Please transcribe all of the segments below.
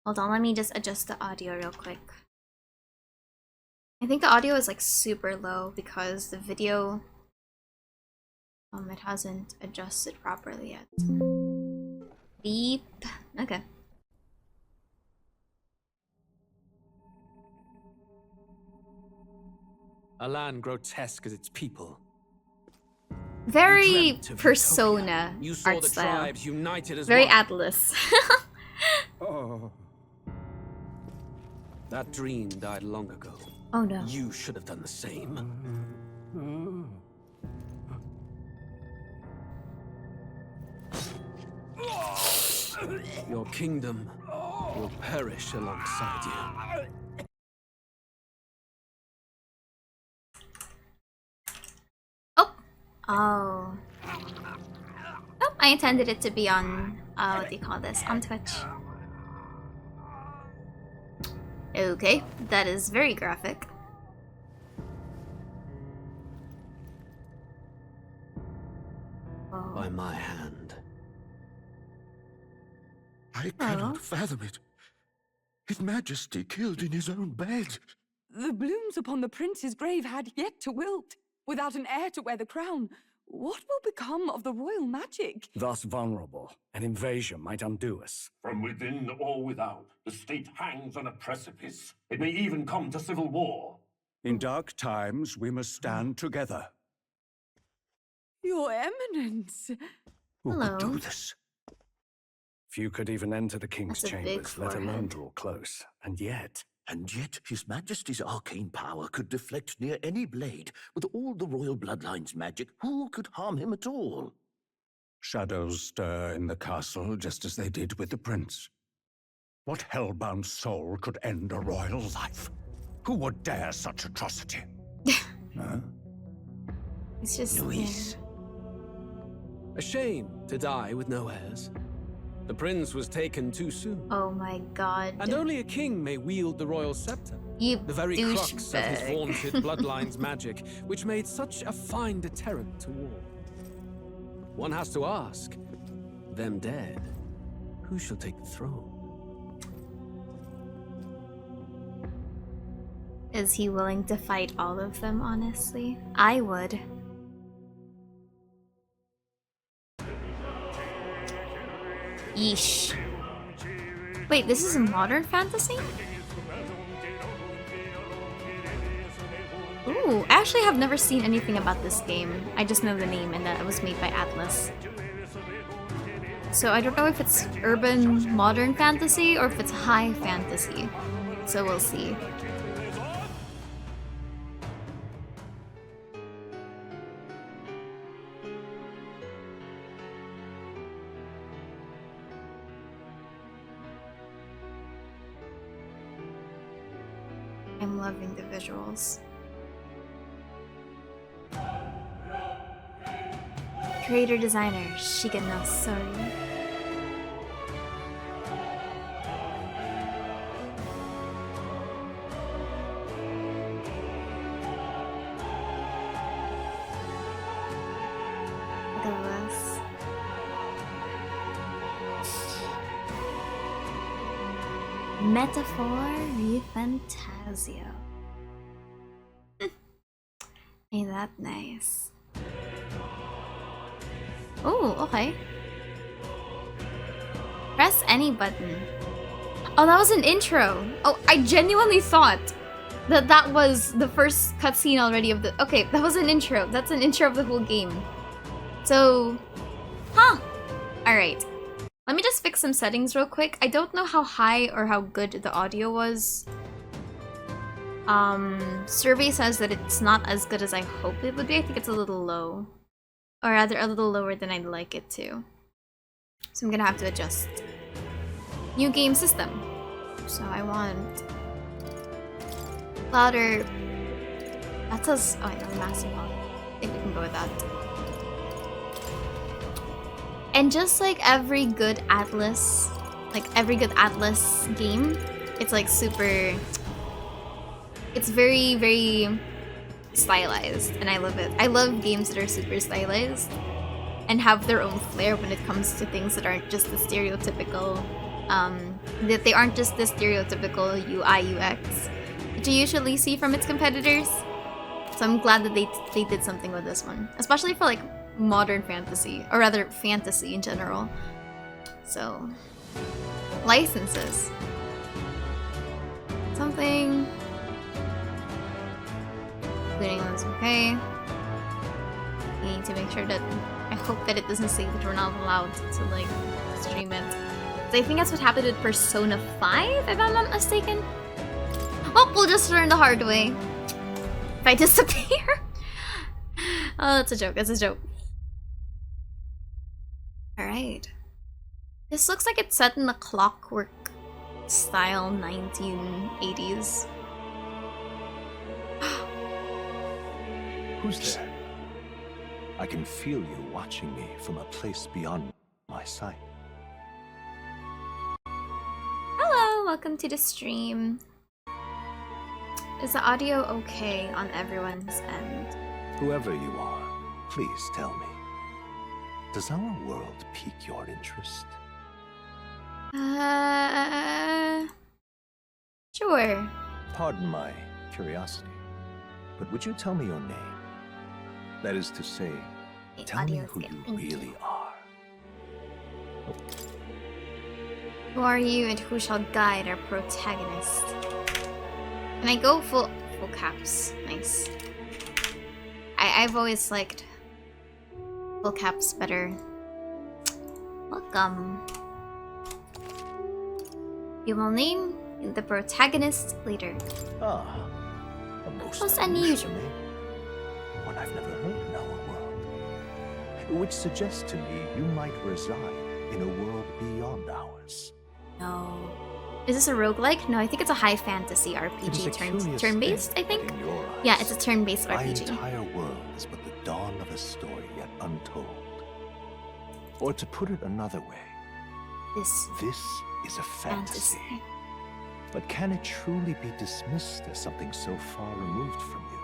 Hold on, let me just adjust the audio real quick. I think the audio is like super low because the video it hasn't adjusted properly yet. Beep. Okay. A land grotesque as its people. Very Persona art style. United as Very one. Atlas. Oh. That dream died long ago. Oh no. You should have done the same. Your kingdom will perish alongside you. Oh. Oh, I intended it to be on, what do you call this? On Twitch. Okay, that is very graphic. Oh. By my hand. I cannot fathom it. His Majesty killed in his own bed. The blooms upon the prince's grave had yet to wilt. Without an heir to wear the crown, what will become of the royal magic? Thus vulnerable, an invasion might undo us. From within or without, the state hangs on a precipice. It may even come to civil war. In dark times, we must stand together. Your Eminence! Who Hello. could do this? Few could even enter the king's That's a big chambers, let alone forehead. draw close. And yet, His Majesty's arcane power could deflect near any blade. With all the royal bloodline's magic, who could harm him at all? shadows stir in the castle just as they did with the prince. What hellbound soul could end a royal life? Who would dare such atrocity? Huh? It's just... Luis. A shame to die with no heirs. The prince was taken too soon. Oh my god. And only a king may wield the royal scepter. You The very crux of his douchebag. vaunted bloodline's magic, which made such a fine deterrent to war. One has to ask, them dead, who shall take the throne? Is he willing to fight all of them, honestly? I would. Yeesh. Wait, this is a modern fantasy? Ooh, I actually have never seen anything about this game. I just know the name and that it was made by Atlas. So I don't know if it's urban modern fantasy or if it's high fantasy. So we'll see. I'm loving the visuals. Creator designer Shigeno Sori. Look at this. Metaphor RE-FANTAZIO. Ain't that nice? Oh, okay. Press any button. Oh, that was an intro. Oh, I genuinely thought that that was the first cutscene already of the... Okay, that was an intro. That's an intro of the whole game. So... Huh. Alright. Let me just fix some settings real quick. I don't know how high or how good the audio was. Survey says that it's not as good as I hope it would be. I think it's a little low. Or rather, a little lower than I'd like it to. So I'm gonna have to adjust. New game system. So I want... louder... That says... Oh, I know, massive volume. I think we can go with that. And just like every good Atlas... Like every good Atlas game, it's like super... It's very, very stylized, and I love it. I love games that are super stylized and have their own flair when it comes to things that aren't just the stereotypical That they aren't just the stereotypical UI UX that you usually see from its competitors. So I'm glad that they did something with this one, especially for like modern fantasy, or rather fantasy in general. So licenses, something. Including one's okay. We need to make sure that I hope that it doesn't say that we're not allowed to like stream it. So I think that's what happened with Persona 5, if I'm not mistaken. Oh, we'll just learn the hard way. If I disappear. Oh, that's a joke. That's a joke. Alright. This looks like it's set in the clockwork style 1980s. Who's there? I can feel you watching me from a place beyond my sight. Hello, welcome to the stream. Is the audio okay on everyone's end? Whoever you are, please tell me. Does our world pique your interest? Sure. Pardon my curiosity, but would you tell me your name? That is to say, The tell me audio's who good, you thank really are. Who are you and who shall guide our protagonist? Can I go full caps? Nice. I've always liked full caps better. Welcome. You will name the protagonist later. Ah, a most Most unusual unusual. name. One I've never heard in our world. Which suggests to me you might reside in a world beyond ours. No. Is this a roguelike? No, I think it's a high fantasy It is a RPG curious turn-based, I thing think. that in your eyes, Yeah, it's a turn-based my RPG. entire world is but the dawn of a story yet untold. Or to put it another way, This this is a fantasy. fantasy. But can it truly be dismissed as something so far removed from you?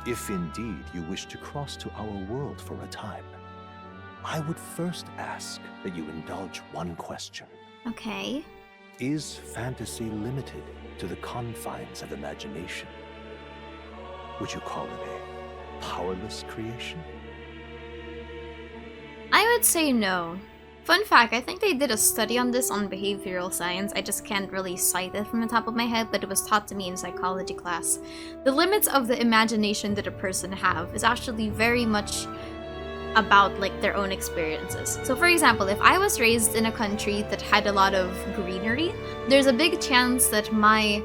If indeed you wish to cross to our world for a time, I would first ask that you indulge one question. Okay. Is fantasy limited to the confines of imagination? Would you call it a powerless creation? I would say no. Fun fact, I think they did a study on this on behavioral science. I just can't really cite it from the top of my head, but it was taught to me in psychology class. The limits of the imagination that a person have is actually very much about like their own experiences. So for example, if I was raised in a country that had a lot of greenery, there's a big chance that my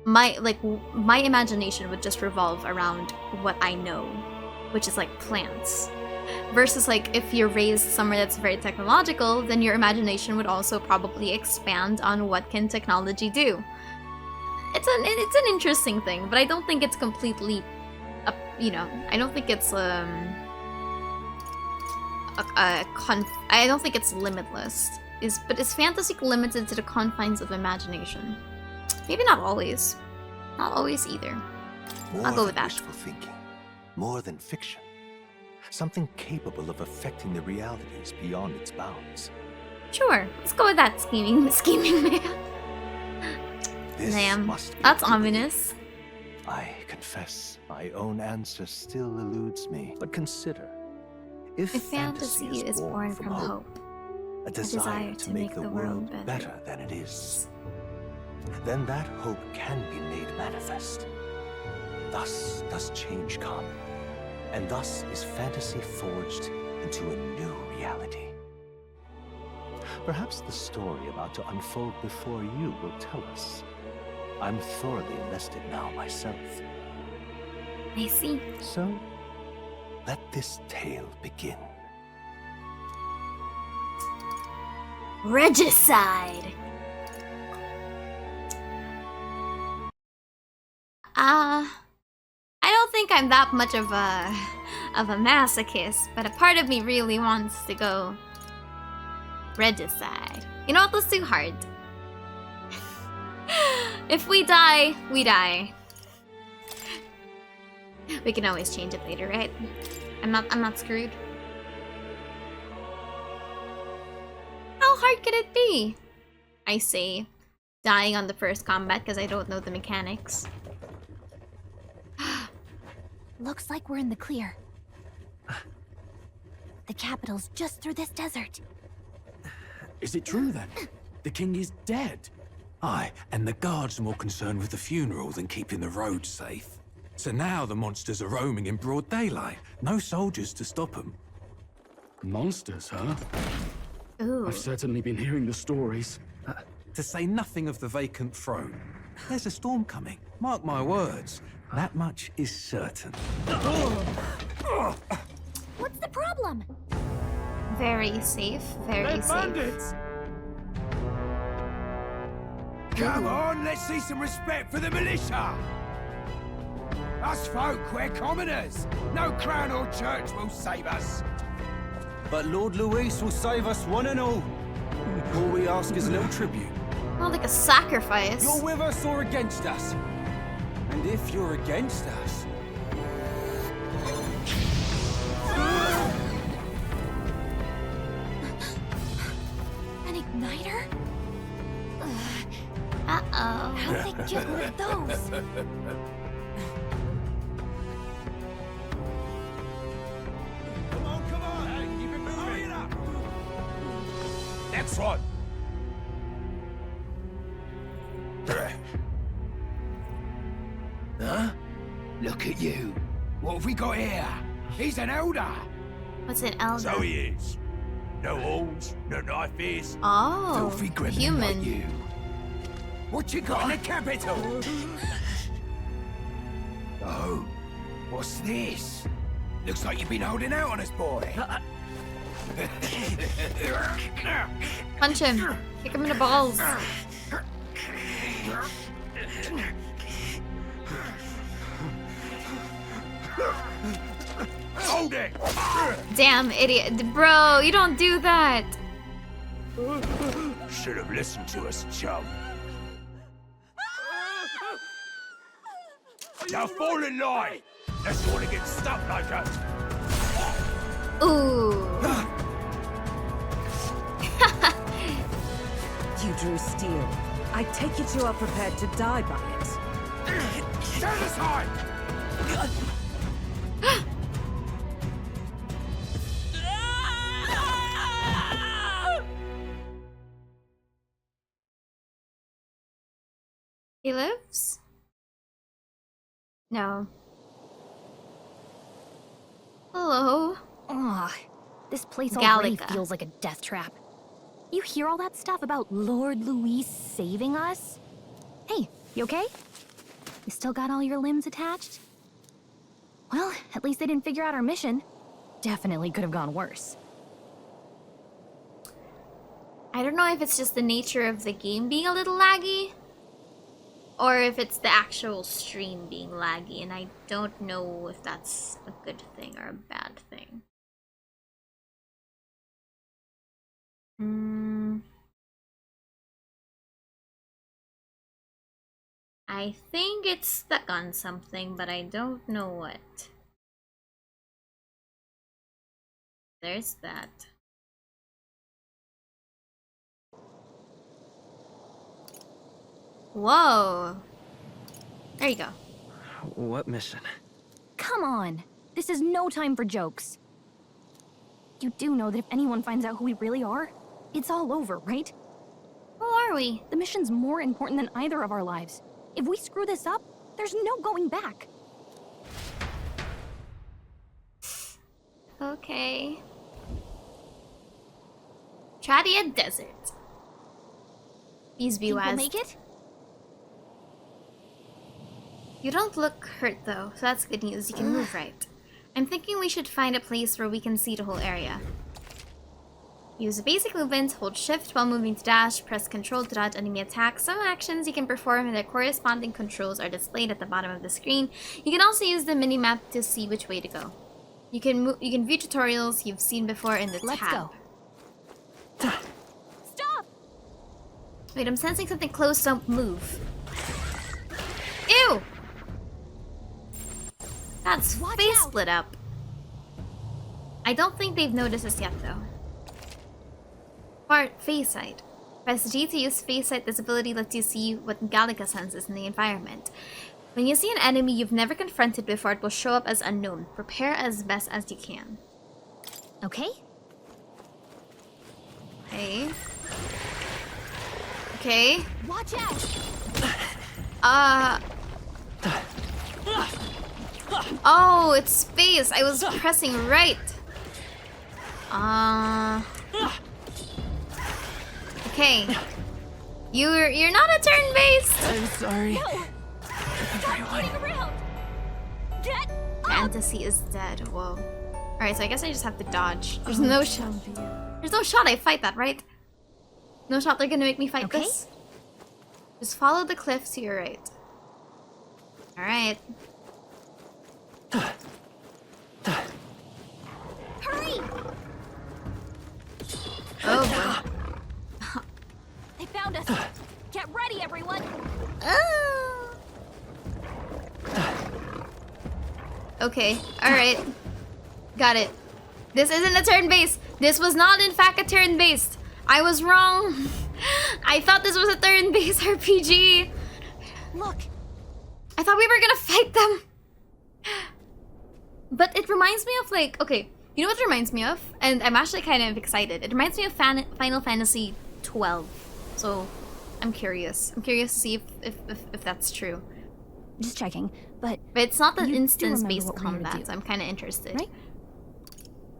imagination would just revolve around what I know, which is like plants. Versus like if you're raised somewhere that's very technological, then your imagination would also probably expand on what can technology do. It's an interesting thing, but I don't think it's completely, I don't think it's I don't think it's limitless. But is fantasy limited to the confines of imagination? Maybe not always. Not always either. More I'll go than with that. wishful thinking, more than fiction. Something capable of affecting the realities beyond its bounds. Sure, let's go with that, scheming man. This Damn, must be that's to be. ominous. I confess, my own answer still eludes me. But consider, if If fantasy is born from hope, a desire to make the world better than it is, then that hope can be made manifest. Thus does change come, and thus is fantasy forged into a new reality. Perhaps the story about to unfold before you will tell us. I'm thoroughly invested now myself. I see. So, let this tale begin. Regicide! I don't think I'm that much of a masochist, but a part of me really wants to go regicide. You know what, let's do hard. If we die, we die. We can always change it later, right? I'm not screwed. hard could it be? I say, dying on the first combat because I don't know the mechanics. Looks like we're in the clear. The capital's just through this desert. Is it true then? The king is dead? Aye, and the guards are more concerned with the funeral than keeping the roads safe. So now the monsters are roaming in broad daylight. No soldiers to stop them. Monsters, huh? Ooh. I've certainly been hearing the stories. To say nothing of the vacant throne. There's a storm coming. Mark my words. That much is certain. What's the problem? Very safe, very safe. Come on, let's see some respect for the militia! Us folk, we're commoners. No crown or church will save us. But Lord Luis will save us one and all. All we ask is a little tribute. Not like a sacrifice. You're with us or against us? And if you're against us... An igniter? Uh-oh. How'd they get one of those? Come on! Hey, keep it moving! Hurry it up! Next one! Huh? Look at you. What have we got here? He's an elder. What's an elder? So he is. No horns, no knife ears. Oh, Filthy gremlin human. like you. What you got in the capital? Oh, what's this? Looks like you've been holding out on us, boy. Punch him. Kick him in the balls. Hold it! Damn, idiot. Bro, you don't do that. Should have listened to us, chum. Now fall in line! Unless you want to get stuck like us. Ooh. You drew steel. I take it you are prepared to die by it. Stand aside! He lives? No. Hello. Ugh, this place already Gallica. feels like a death trap. You hear all that stuff about Lord Luis saving us? Hey, you okay? You still got all your limbs attached? Well, at least they didn't figure out our mission. Definitely could have gone worse. I don't know if it's just the nature of the game being a little laggy, or if it's the actual stream being laggy, and I don't know if that's a good thing or a bad thing. I think it's stuck on something, but I don't know what. There's that. Whoa. There you go. What mission? Come on! This is no time for jokes. You do know that if anyone finds out who we really are, it's all over, right? Who are we? The mission's more important than either of our lives. If we screw this up, there's no going back. Okay. Tradia Desert. Please be Think we'll wise. make it? You don't look hurt though, so that's good news. You can move right. I'm thinking we should find a place where we can see the whole area. Use the basic movement, hold shift while moving to dash, press control to dodge enemy attacks. Some actions you can perform and their corresponding controls are displayed at the bottom of the screen. You can also use the mini-map to see which way to go. You can view tutorials you've seen before in the tab. Let's go. Stop! Wait, I'm sensing something close, don't move. Ew! That's face split up. I don't think they've noticed us yet, though. Phase Sight. Press G to use Phase Sight. This ability lets you see what Gallica senses in the environment. When you see an enemy you've never confronted before, it will show up as unknown. Prepare as best as you can. Okay? Okay. Okay. Watch out! Oh, it's space. I was pressing right. Okay. You're not a turn-based. I'm sorry. No. Stop running around. Get up. Fantasy is dead. Whoa. Alright, so I guess I just have to dodge. There's no shot. There's no shot I fight that, right? No shot they're gonna make me fight this? Just follow the cliff to your right. Alright. Hurry! Oh boy. They found us. Get ready, everyone. Okay, alright. Got it. This isn't a turn-based. This was not, in fact, a turn-based. I was wrong. I thought this was a turn-based RPG. Look. I thought we were gonna fight them. But it reminds me of, like, okay, you know what it reminds me of? And I'm actually kind of excited. It reminds me of Final Fantasy 12. So, I'm curious. I'm curious to see if that's true. Just checking, but it's not the you instance-based combat, so I'm kind of interested. Right?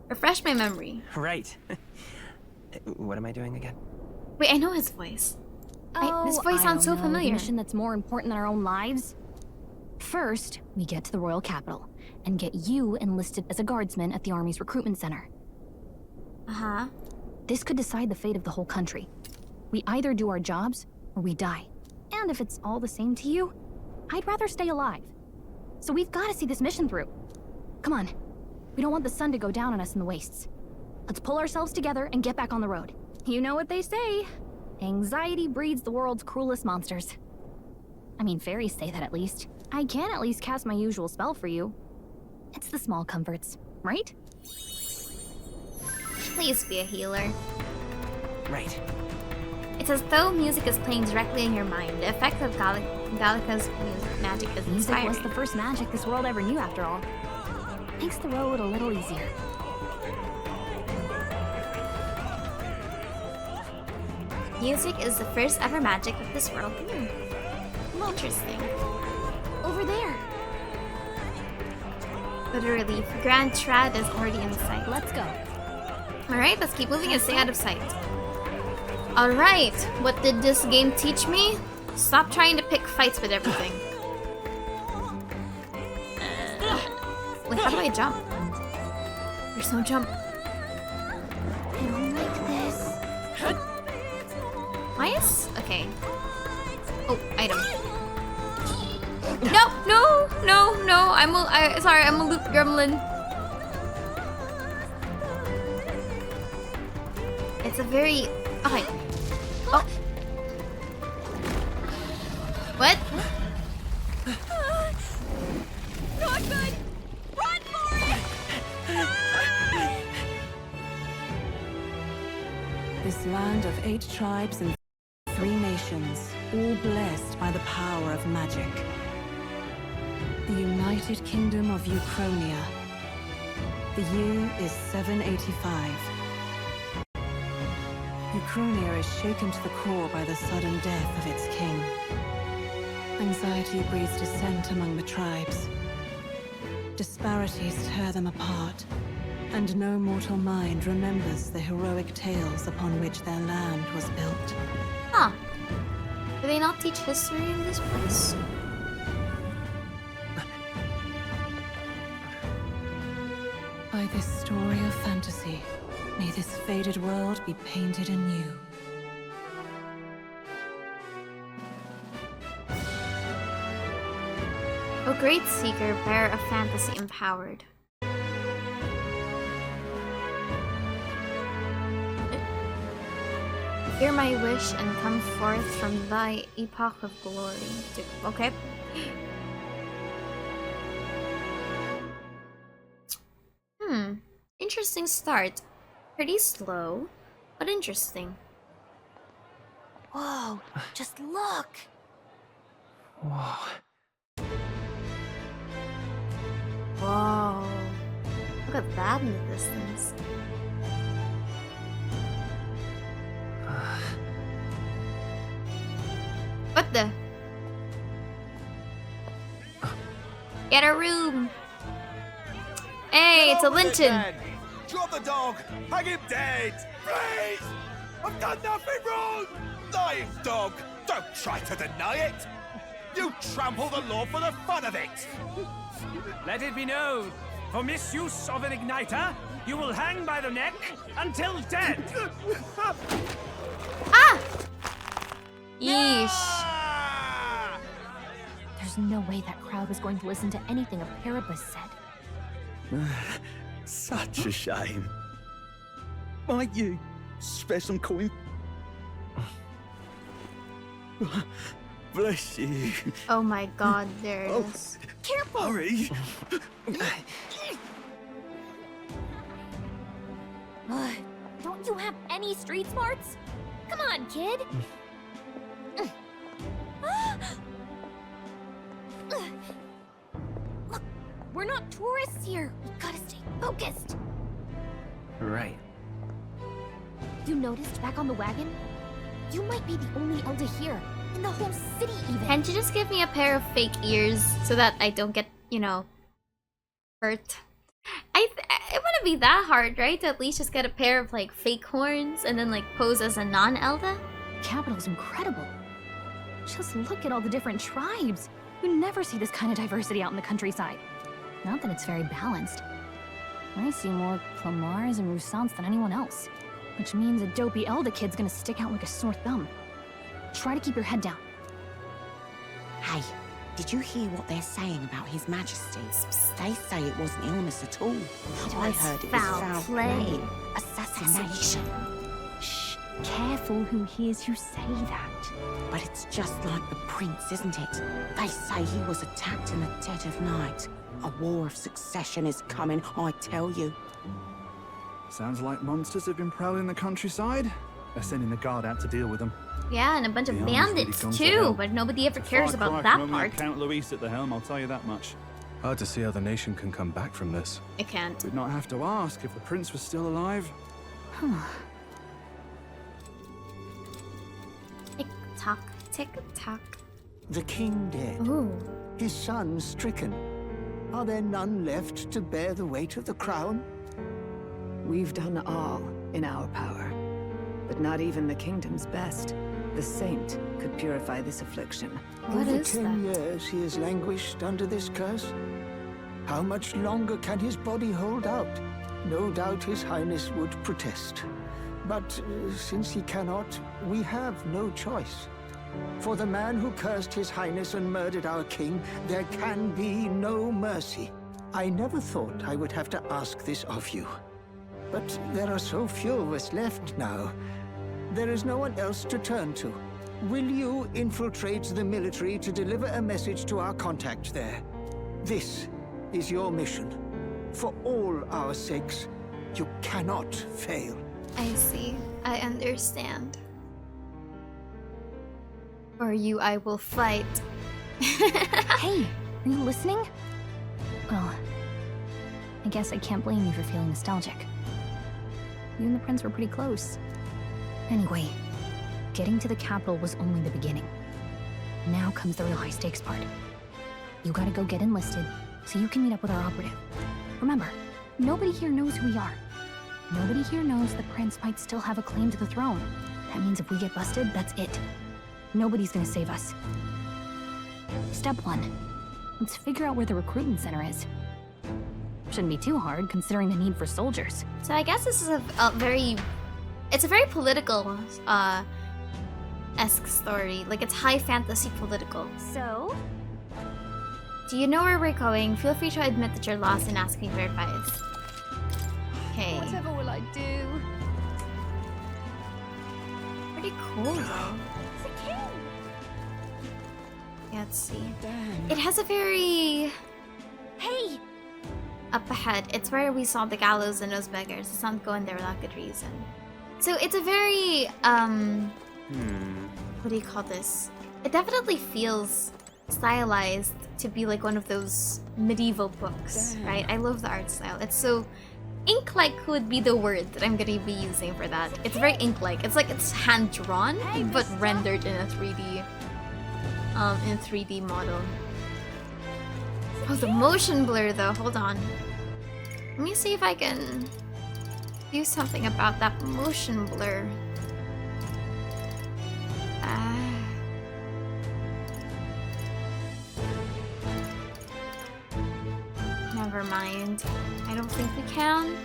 Refresh my memory. Right. What am I doing again? Wait, I know his voice. This voice sounds so familiar. A mission that's more important than our own lives. First, we get to the royal capital and get you enlisted as a guardsman at the army's recruitment center. Uh-huh. This could decide the fate of the whole country. We either do our jobs or we die. And if it's all the same to you, I'd rather stay alive. So we've got to see this mission through. Come on. We don't want the sun to go down on us in the wastes. Let's pull ourselves together and get back on the road. You know what they say. Anxiety breeds the world's cruelest monsters. I mean, fairies say that at least. I can at least cast my usual spell for you. It's the small comforts, right? Please be a healer. Right. It's as though music is playing directly in your mind. The effect of Gallica's magic is Music inspiring. was the first magic this world ever knew, after all. Makes the road a little easier. Music is the first ever magic that this world knew. Interesting. Over there. Literally, Grand Trad is already in sight. Let's go. Alright, let's keep moving and stay out of sight. Alright, what did this game teach me? Stop trying to pick fights with everything. Wait, how do I jump? There's no jump. I don't like this. Nice? Okay. Oh, item. No! Sorry, I'm a loop gremlin. It's a very... Okay. Oh. What? Not good! Run for it! This land of 8 tribes and 3 nations, all blessed by the power of magic. The United Kingdom of Uchronia. The year is 785. Uchronia is shaken to the core by the sudden death of its king. Anxiety breeds dissent among the tribes. Disparities tear them apart, and no mortal mind remembers the heroic tales upon which their land was built. Huh. Do they not teach history in this place? By this story of fantasy, may this faded world be painted anew. O great seeker, bearer of fantasy empowered. Hear my wish and come forth from thy epoch of glory. Okay. Interesting start. Pretty slow. But interesting. Whoa, just look! Whoa. Whoa. Look at that in the distance. What the? Get a room! Hey, it's a Linton! Drop the dog! Hang him dead! Please! I've done nothing wrong! Lying dog! Don't try to deny it! You trample the law for the fun of it! Let it be known, for misuse of an igniter, you will hang by the neck until dead! Ah! Yeesh. There's no way that crowd was going to listen to anything a Paribus said. Such a shame. Might you spare some coin? Bless you. Oh my god, there it is. Careful! Hurry! Don't you have any street smarts? Come on, kid! Look, we're not tourists here. We gotta stay focused. Right. You noticed back on the wagon? You might be the only Elder here. In the whole city, even. Can't you just give me a pair of fake ears so that I don't get, you know, hurt? It wouldn't be that hard, right? To at least just get a pair of, like, fake horns and then, like, pose as a non-Elder? The capital's incredible. Just look at all the different tribes. You never see this kind of diversity out in the countryside. Not that it's very balanced. I see more Clamars and Roussants than anyone else. Which means a dopey Elder kid's gonna stick out like a sore thumb. Try to keep your head down. Hey, did you hear what they're saying about His Majesty? They say it wasn't illness at all. I heard it was foul play. Assassination. Shh, careful who hears you say that. But it's just like the prince, isn't it? They say he was attacked in the dead of night. A war of succession is coming, I tell you. Sounds like monsters have been prowling the countryside. They're sending the guard out to deal with them. Yeah, and a bunch of The army's really bandits gone to too, hell. but nobody ever cares Far about cry that from part. Count Luis at the helm, I'll tell you that much. Hard to see how the nation can come back from this. It can't. We'd not have to ask if the prince was still alive. Tick-tock, tick-tock. The king dead. Ooh. His son stricken. Are there none left to bear the weight of the crown? We've done all in our power, but not even the kingdom's best. The saint could purify this affliction. What Over is 10 years he has languished under this curse. How much longer can his body hold out? No doubt His Highness would protest. But since he cannot, we have no choice. For the man who cursed His Highness and murdered our king, there can be no mercy. I never thought I would have to ask this of you. But there are so few of us left now. There is no one else to turn to. Will you infiltrate the military to deliver a message to our contact there? This is your mission. For all our sakes, you cannot fail. I see. I understand. For you, I will fight. Hey, are you listening? Well, I guess I can't blame you for feeling nostalgic. You and the prince were pretty close. Anyway, getting to the capital was only the beginning. Now comes the real high-stakes part. You gotta go get enlisted, so you can meet up with our operative. Remember, nobody here knows who we are. Nobody here knows the prince might still have a claim to the throne. That means if we get busted, that's it. Nobody's gonna save us. Step 1. Let's figure out where the recruitment center is. Shouldn't be too hard, considering the need for soldiers. So I guess this is a very... It's a very political, esque story. Like, it's high fantasy political. So? Do you know where we're going? Feel free to admit that you're lost and ask me for advice. Okay. Whatever will I do? Pretty cool, though. Yeah, let's see. It has a very... Hey! Up ahead. It's where we saw the gallows and those beggars. Let's not go in there without good reason. So it's a very, what do you call this? It definitely feels stylized to be like one of those medieval books, right? I love the art style. It's so ink-like would be the word that I'm gonna be using for that. It's very ink-like. It's like it's hand-drawn, but rendered in a 3D model. Oh, the motion blur though, hold on. Let me see if I can do something about that motion blur. Never mind. I don't think we can.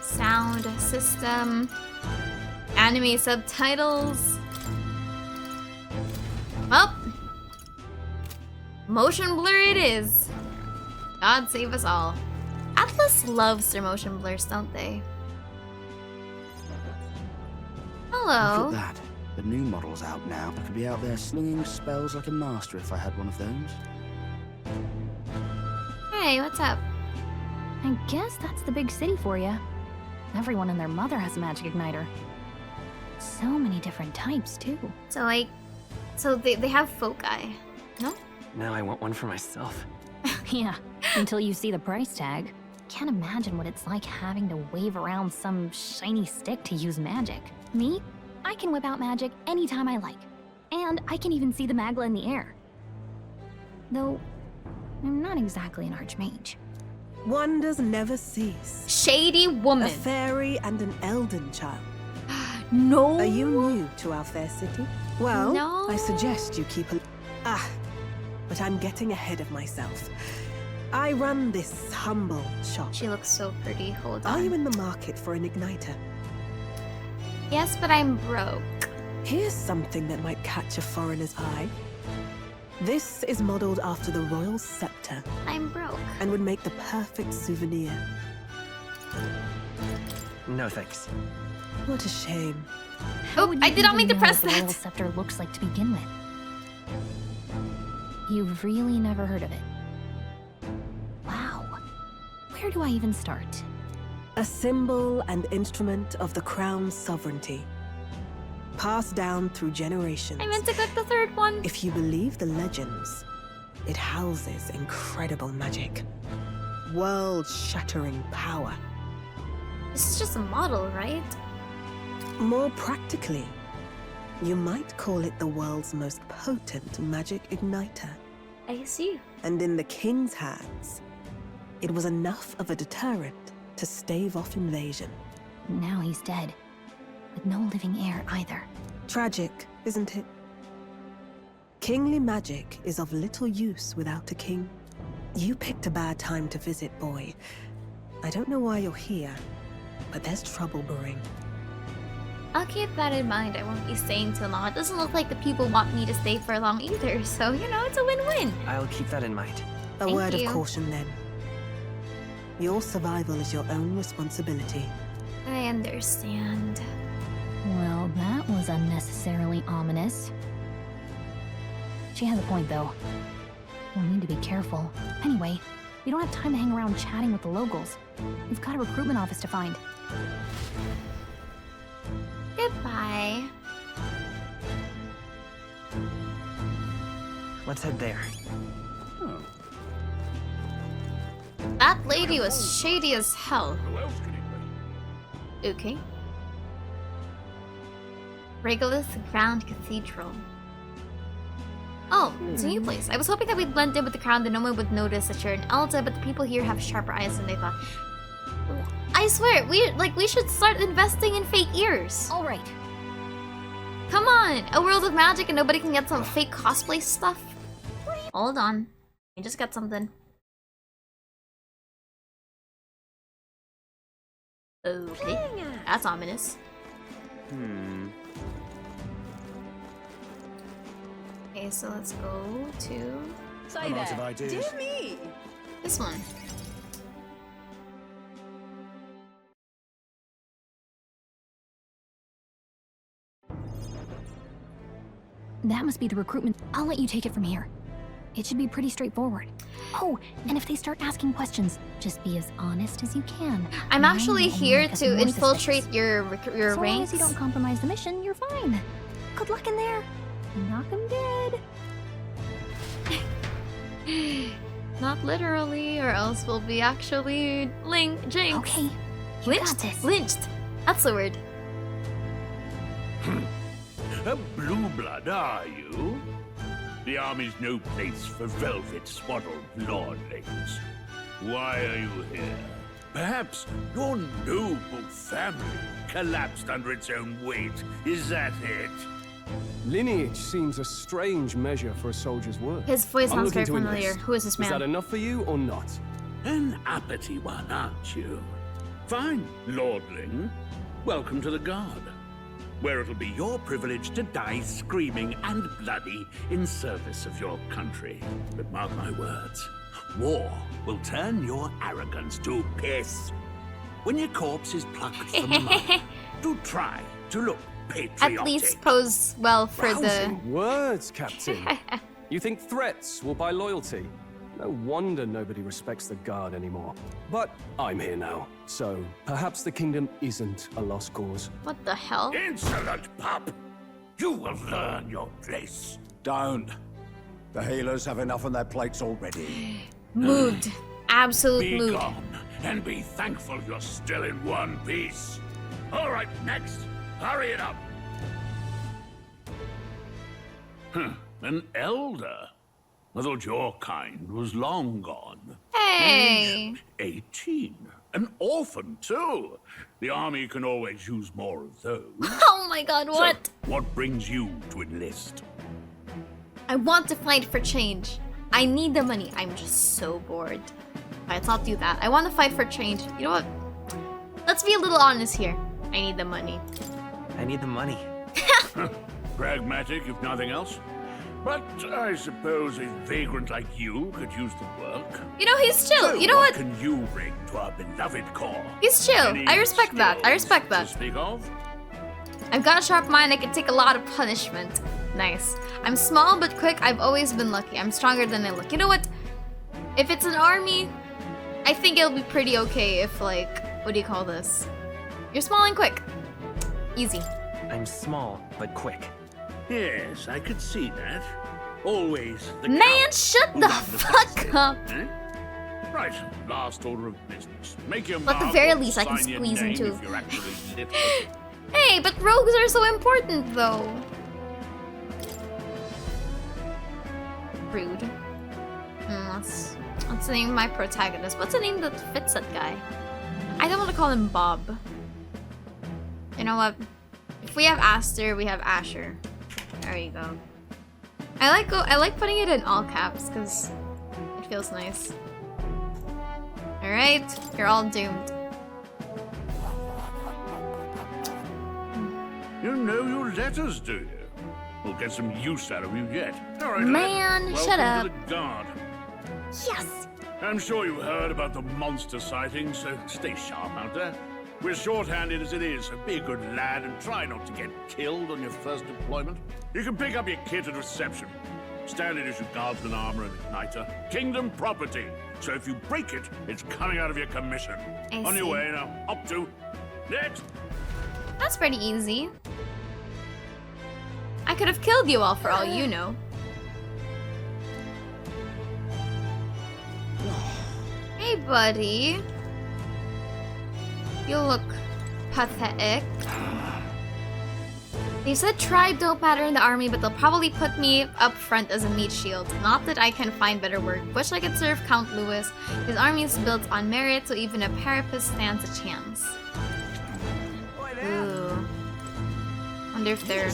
Sound system. Anime subtitles. Well, motion blur it is. God save us all. Atlas loves their motion blurs, don't they? Hello. Look at that. The new model's out now. I could be out there slinging spells like a master if I had one of those. Hey, what's up? I guess that's the big city for you. Everyone and their mother has a magic igniter. So many different types, too. So, like, they have foci, no? Now I want one for myself. Yeah, until you see the price tag. Can't imagine what it's like having to wave around some shiny stick to use magic. Me? I can whip out magic anytime I like. And I can even see the Magla in the air. Though, I'm not exactly an archmage. Wonders never cease. Shady woman. A fairy and an elden child. No. Are you new to our fair city? Well, no. I suggest you keep a... but I'm getting ahead of myself. I run this humble shop. She looks so pretty. Hold on. Are you in the market for an igniter? Yes, but I'm broke. Here's something that might catch a foreigner's eye. This is modeled after the royal scepter. I'm broke. And would make the perfect souvenir. No thanks. What a shame. Oh, I did not mean to press that. What the royal that. scepter looks like to begin with. You've really never heard of it. Wow. Where do I even start? A symbol and instrument of the crown's sovereignty. Passed down through generations. I meant to click the third one. If you believe the legends, it houses incredible magic. World-shattering power. This is just a model, right? More practically, you might call it the world's most potent magic igniter. I see. And in the king's hands, it was enough of a deterrent to stave off invasion. Now he's dead. With no living heir either. Tragic, isn't it? Kingly magic is of little use without a king. You picked a bad time to visit, boy. I don't know why you're here, but there's trouble brewing. I'll keep that in mind. I won't be staying too long. It doesn't look like the people want me to stay for long either, so, you know, it's a win-win. I'll keep that in mind. A word of caution, then. Your survival is your own responsibility. I understand. Well, that was unnecessarily ominous. She has a point, though. We'll need to be careful. Anyway, we don't have time to hang around chatting with the locals. We've got a recruitment office to find. Goodbye. Let's head there. Oh. That lady was shady as hell. Who else can it Okay. Regulus Grand Cathedral. Oh, it's a new place. I was hoping that we'd blend in with the crowd and no one would notice that you're an Elder, but the people here have sharper eyes than they thought. I swear, we should start investing in fake ears. All right. Come on, a world of magic and nobody can get some fake cosplay stuff. Hold on, I just got something. Okay, that's ominous. Okay, so let's go to Say that. Dear me. This one. That must be the recruitment. I'll let you take it from here. It should be pretty straightforward. Oh, and if they start asking questions, just be as honest as you can. I'm actually here make us to more infiltrate suspicious. your So long as ranks. you don't compromise the mission, you're fine. Good luck in there. Knock 'em dead. Not literally, or else we'll be actually jinxed. Okay, lynched. Lynched. That's the word. A blue blood, are you? The army's no place for velvet-swaddled lordlings. Why are you here? Perhaps your noble family collapsed under its own weight. Is that it? Lineage seems a strange measure for a soldier's work. His voice I'm sounds looking very to familiar. enlist. Who is this man? Is that enough for you or not? An uppity one, aren't you? Fine, lordling. Welcome to the Guard, where it'll be your privilege to die screaming and bloody in service of your country. But mark my words, war will turn your arrogance to piss. When your corpse is plucked from the mud, do try to look patriotic. At least pose well for Rousing words, Captain. You think threats will buy loyalty? No wonder nobody respects the Guard anymore. But I'm here now, so perhaps the kingdom isn't a lost cause. What the hell? Insolent pup! You will learn your place. Don't. The healers have enough on their plates already. Mood. Absolute Be mood. gone, and be thankful you're still in one piece. All right, next. Hurry it up. An elder? I thought your kind was long gone. Hey! 18. An orphan, too. The army can always use more of those. Oh my god, what? So, what brings you to enlist? I want to fight for change. I need the money. I'm just so bored. Alright, I'll do that. I want to fight for change. You know what? Let's be a little honest here. I need the money. I need the money. Pragmatic, if nothing else. But I suppose a vagrant like you could use the work. You know, he's chill. So You know what? can you bring to our beloved corps? He's chill. Any I respect that. I respect skills that. to speak of? I've got a sharp mind. I can take a lot of punishment. Nice. I'm small but quick. I've always been lucky. I'm stronger than I look. You know what? If it's an army, I think it'll be pretty okay if, like, what do you call this? You're small and quick. Easy. I'm small, but quick. Yes, I could see that. Always the Man, count shut who the understands fuck it, up. eh? Right, last order of business. Make your At the mark very or least, I can sign your squeeze name into. if you're actually lit. Hey, but rogues are so important, though. Rude. Let's name my protagonist. What's a name that fits that guy? I don't want to call him Bob. You know what? If we have Aster, we have Asher. There you go. I like putting it in all caps because it feels nice. All right, you're all doomed. You know your letters, do you? We'll get some use out of you yet. All right, Man, welcome shut up. to the Guard. Yes. I'm sure you heard about the monster sightings, so stay sharp out there. We're short-handed as it is, so be a good lad and try not to get killed on your first deployment. You can pick up your kit at reception. Standard issue guardsman armor and igniter. Kingdom property. So if you break it, it's coming out of your commission. I On your see. way now. Up to. Next. That's pretty easy. I could have killed you all for all you know. Hey, buddy. You look pathetic. They said tribe don't matter in the army, but they'll probably put me up front as a meat shield. Not that I can find better work. Wish I could serve Count Louis. His army is built on merit, so even a parapet stands a chance. Ooh. Wonder if they're...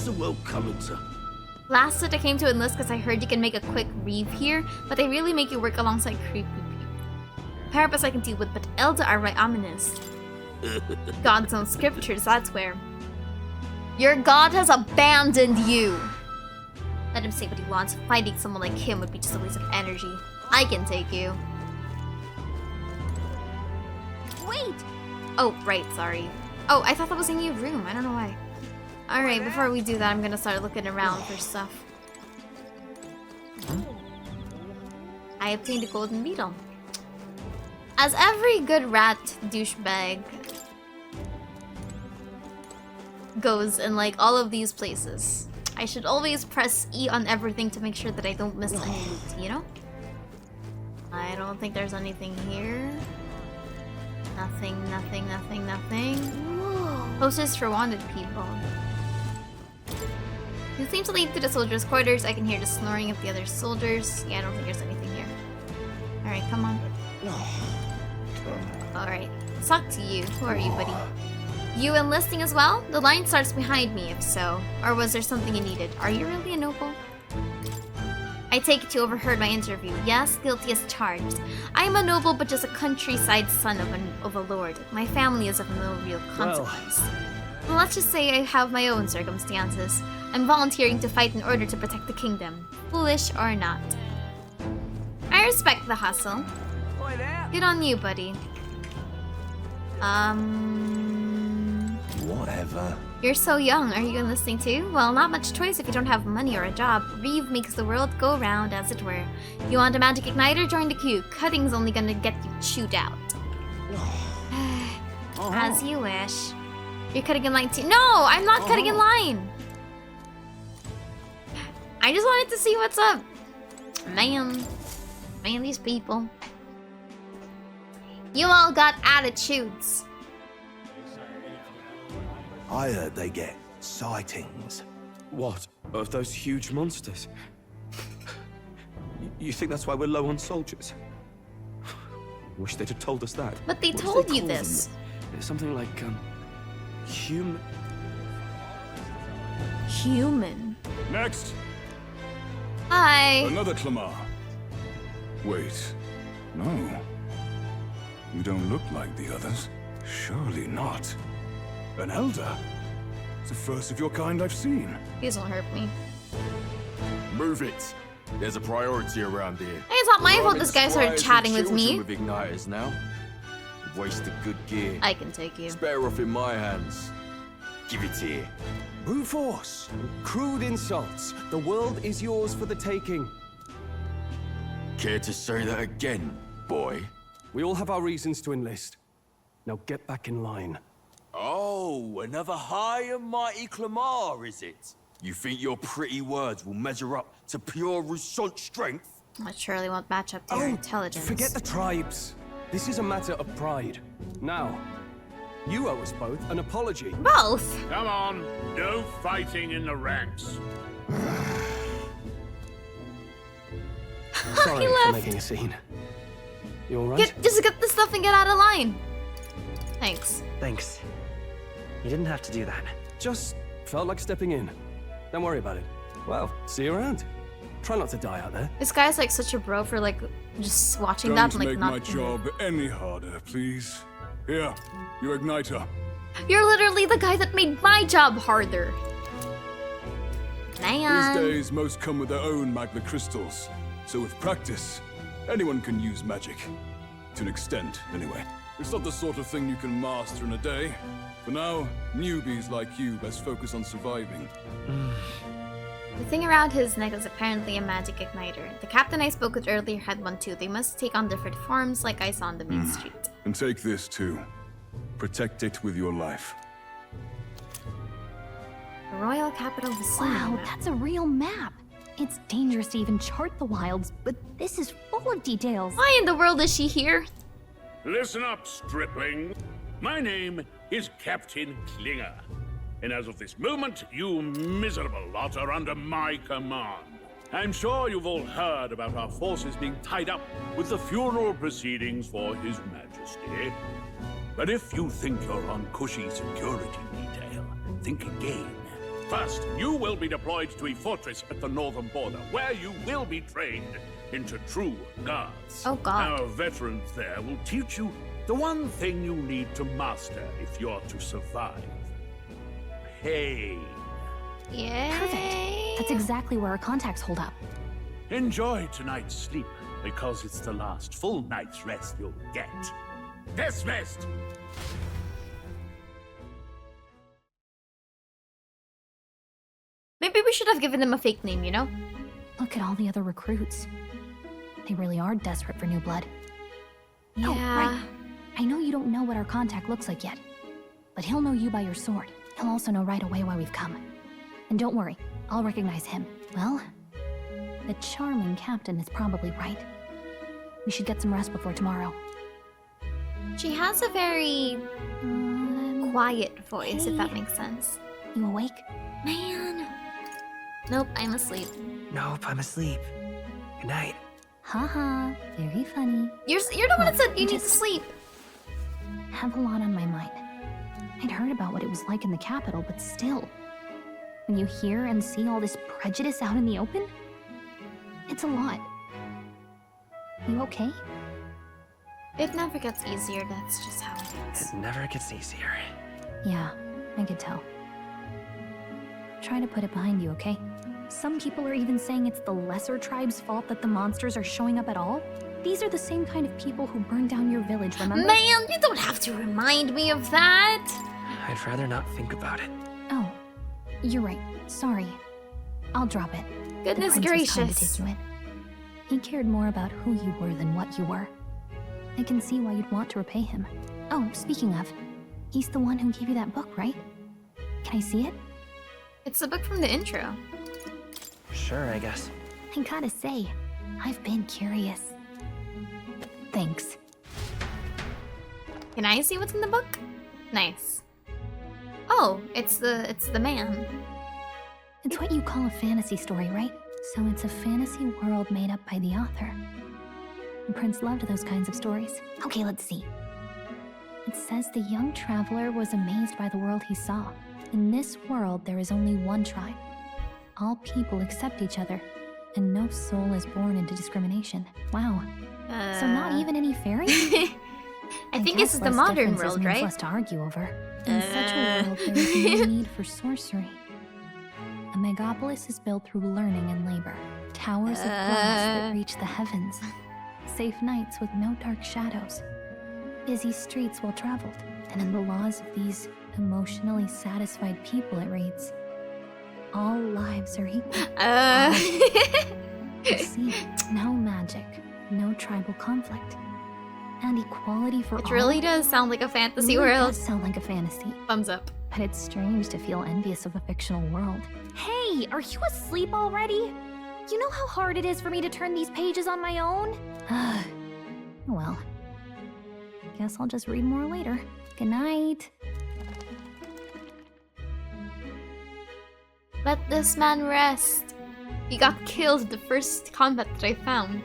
Last set I came to enlist because I heard you can make a quick reeve here, but they really make you work alongside creepy people. Parapets I can deal with, but Elder are right ominous. God's own scriptures, that's where. Your god has abandoned you! Let him say what he wants. Fighting someone like him would be just a waste of energy. I can take you. Wait! Oh, right, sorry. Oh, I thought that was a new room. I don't know why. Alright, before we do that, I'm gonna start looking around for stuff. I obtained a golden beetle. As every good rat douchebag goes in like all of these places, I should always press E on everything to make sure that I don't miss any loot, you know? I don't think there's anything here. Nothing. Posters for wanted people. You seem to lead to the soldiers' quarters. I can hear the snoring of the other soldiers. Yeah, I don't think there's anything here. Alright, come on. Alright, let's talk to you. Who are you, buddy? You enlisting as well? The line starts behind me, if so. Or was there something you needed? Are you really a noble? I take it you overheard my interview. Yes, guilty as charged. I am a noble, but just a countryside son of a lord. My family is of no real consequence. Well, let's just say I have my own circumstances. I'm volunteering to fight in order to protect the kingdom. Foolish or not. I respect the hustle. Good on you, buddy. Whatever. You're so young. Are you enlisting too? Well, not much choice if you don't have money or a job. Reeve makes the world go round, as it were. You want a magic igniter? Join the queue. Cutting's only gonna get you chewed out. As you wish. You're cutting in line too. No, I'm not cutting in line. I just wanted to see what's up. Man, these people. You all got attitudes. I heard they get sightings. What? Of those huge monsters? You think that's why we're low on soldiers? Wish they'd have told us that. But they told you this. Something like, Human. Next. Hi. Another Clamar. Wait. No. You don't look like the others. Surely not. An elder? It's the first of your kind I've seen. Please don't hurt me. Move it. There's a priority around here. Hey, it's not my fault this guy started chatting with me. With igniters now. Wasted good gear. I can take you. It's better off in my hands. Give it here. Brute force. Crude insults. The world is yours for the taking. Care to say that again, boy? We all have our reasons to enlist. Now get back in line. Oh, another high and mighty Clamar, is it? You think your pretty words will measure up to pure Roussant strength? I surely won't match up to your intelligence. Forget the tribes. This is a matter of pride. Now, you owe us both an apology. Both? Come on, no fighting in the ranks. Sorry for making a scene. You alright? Just get the stuff and get out of line. Thanks. Thanks. You didn't have to do that. Just felt like stepping in. Don't worry about it. Well, see you around. Try not to die out there. This guy's like such a bro for like just watching that and like not. Don't make my job any harder, please. Here, your igniter. You're literally the guy that made my job harder. Man. These days, most come with their own magna crystals. So with practice, anyone can use magic. To an extent, anyway. It's not the sort of thing you can master in a day. For now, newbies like you best focus on surviving. The thing around his neck is apparently a magic igniter. The captain I spoke with earlier had one too. They must take on different forms like I saw on the main street. And take this too. Protect it with your life. The royal capital of the sea. Wow, that's a real map. It's dangerous to even chart the wilds, but this is full of details. Why in the world is she here? Listen up, stripling. My name is Captain Klinger. And as of this moment, you miserable lot are under my command. I'm sure you've all heard about our forces being tied up with the funeral proceedings for His Majesty. But if you think you're on cushy security detail, think again. First, you will be deployed to a fortress at the northern border, where you will be trained into true guards. Oh, God. Our veterans there will teach you the one thing you need to master if you're to survive. Pain. Yeah. Perfect. That's exactly where our contacts hold up. Enjoy tonight's sleep, because it's the last full night's rest you'll get. Dismissed! Maybe we should have given them a fake name, you know? Look at all the other recruits. They really are desperate for new blood. Yeah. Oh, right. I know you don't know what our contact looks like yet, but he'll know you by your sword. He'll also know right away why we've come. And don't worry, I'll recognize him. Well, the charming captain is probably right. We should get some rest before tomorrow. She has a very quiet voice, if that makes sense. You awake? Man. Nope, I'm asleep. Nope, I'm asleep. Good night. Haha, very funny. You're the one that said you need to sleep. Have a lot on my mind. I'd heard about what it was like in the capital, but still. When you hear and see all this prejudice out in the open, it's a lot. You okay? It never gets easier, that's just how it is. It never gets easier. Yeah, I could tell. Try to put it behind you, okay? Some people are even saying it's the lesser tribe's fault that the monsters are showing up at all. These are the same kind of people who burned down your village, remember? Man, you don't have to remind me of that! I'd rather not think about it. Oh, you're right. Sorry. I'll drop it. Goodness the prince was kind to gracious. take you in. He cared more about who you were than what you were. I can see why you'd want to repay him. Oh, speaking of, he's the one who gave you that book, right? Can I see it? It's the book from the intro. Sure, I guess. I gotta say, I've been curious. Thanks. Can I see what's in the book? Nice. Oh, it's the man. It's what you call a fantasy story, right? So it's a fantasy world made up by the author. The prince loved those kinds of stories. Okay, let's see. It says the young traveler was amazed by the world he saw. In this world, there is only one tribe. All people accept each other, and no soul is born into discrimination. Wow. So not even any fairies? I think it's the modern world, right? Less to argue over. In such a world, there is no need for sorcery. A megapolis is built through learning and labor. Towers of glass that reach the heavens. Safe nights with no dark shadows. Busy streets well traveled. And in the laws of these emotionally satisfied people, it reads, all lives are equal. You see, no magic, no tribal conflict, and equality for all. It really does sound like a fantasy Really world. does sound like a fantasy. Thumbs up. But it's strange to feel envious of a fictional world. Hey, are you asleep already? You know how hard it is for me to turn these pages on my own? Well, guess I'll just read more later. Good night. Let this man rest. He got killed the first combat that I found.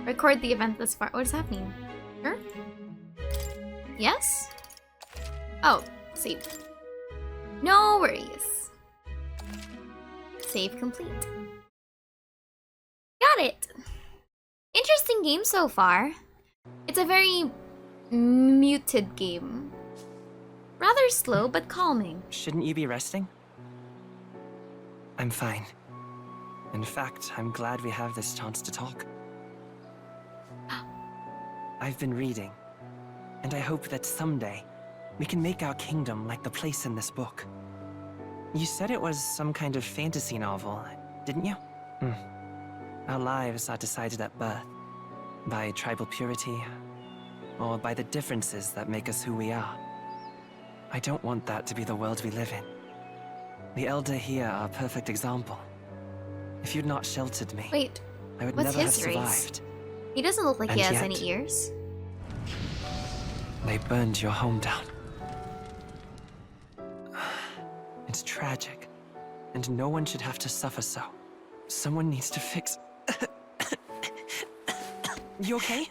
Record the event this far. What does that mean? Sure? Yes? Oh, save. No worries. Save complete. Got it! Interesting game so far. It's a very muted game. Rather slow, but calming. Shouldn't you be resting? I'm fine. In fact, I'm glad we have this chance to talk. I've been reading, and I hope that someday we can make our kingdom like the place in this book. You said it was some kind of fantasy novel, didn't you? Our lives are decided at birth, by tribal purity, or by the differences that make us who we are. I don't want that to be the world we live in. The Elder here are a perfect example. If you'd not sheltered me, Wait, I would what's never have his race? survived. He doesn't look like he And has yet- any ears. They burned your home down. It's tragic, and no one should have to suffer so. Someone needs to fix... You okay?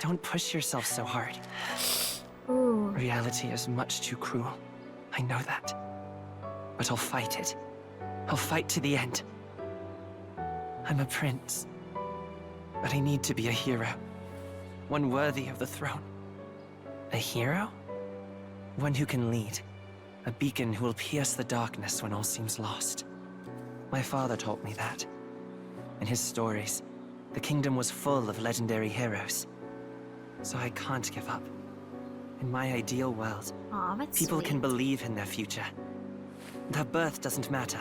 Don't push yourself so hard. Ooh. Reality is much too cruel. I know that. But I'll fight it. I'll fight to the end. I'm a prince. But I need to be a hero. One worthy of the throne. A hero? One who can lead. A beacon who will pierce the darkness when all seems lost. My father taught me that. In his stories, the kingdom was full of legendary heroes. So I can't give up. In my ideal world, Aw, that's people sweet. can believe in their future. That birth doesn't matter.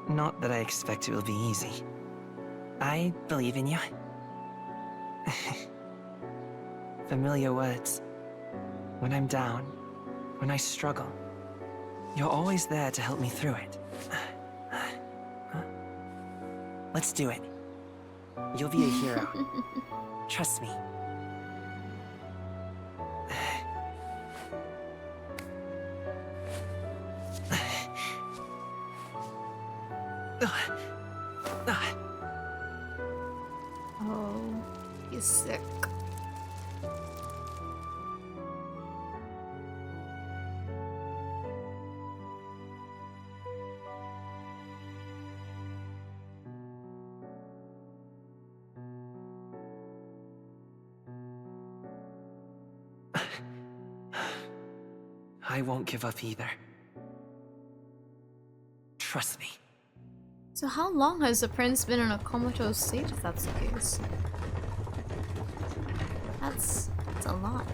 Not that I expect it will be easy. I believe in you. Familiar words. When I'm down, when I struggle, you're always there to help me through it. Let's do it. You'll be a hero. Trust me. Oh, he's sick. I won't give up either. Trust me. So how long has the prince been in a comatose state, if that's the case? That's a lot.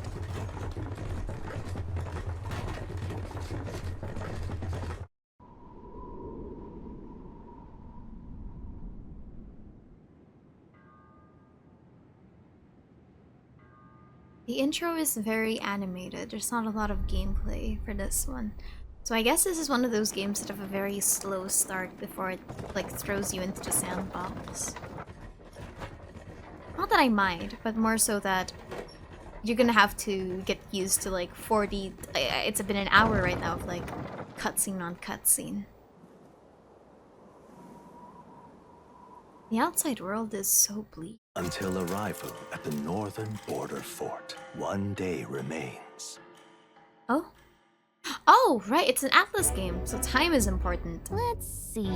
The intro is very animated. There's not a lot of gameplay for this one. So I guess this is one of those games that have a very slow start before it like throws you into the sandbox. Not that I mind, but more so that you're gonna have to get used to like 40... It's been an hour right now of like cutscene on cutscene. The outside world is so bleak. Until arrival at the northern border fort, one day remains. Oh? Oh, right, it's an Atlas game, so time is important. Let's see.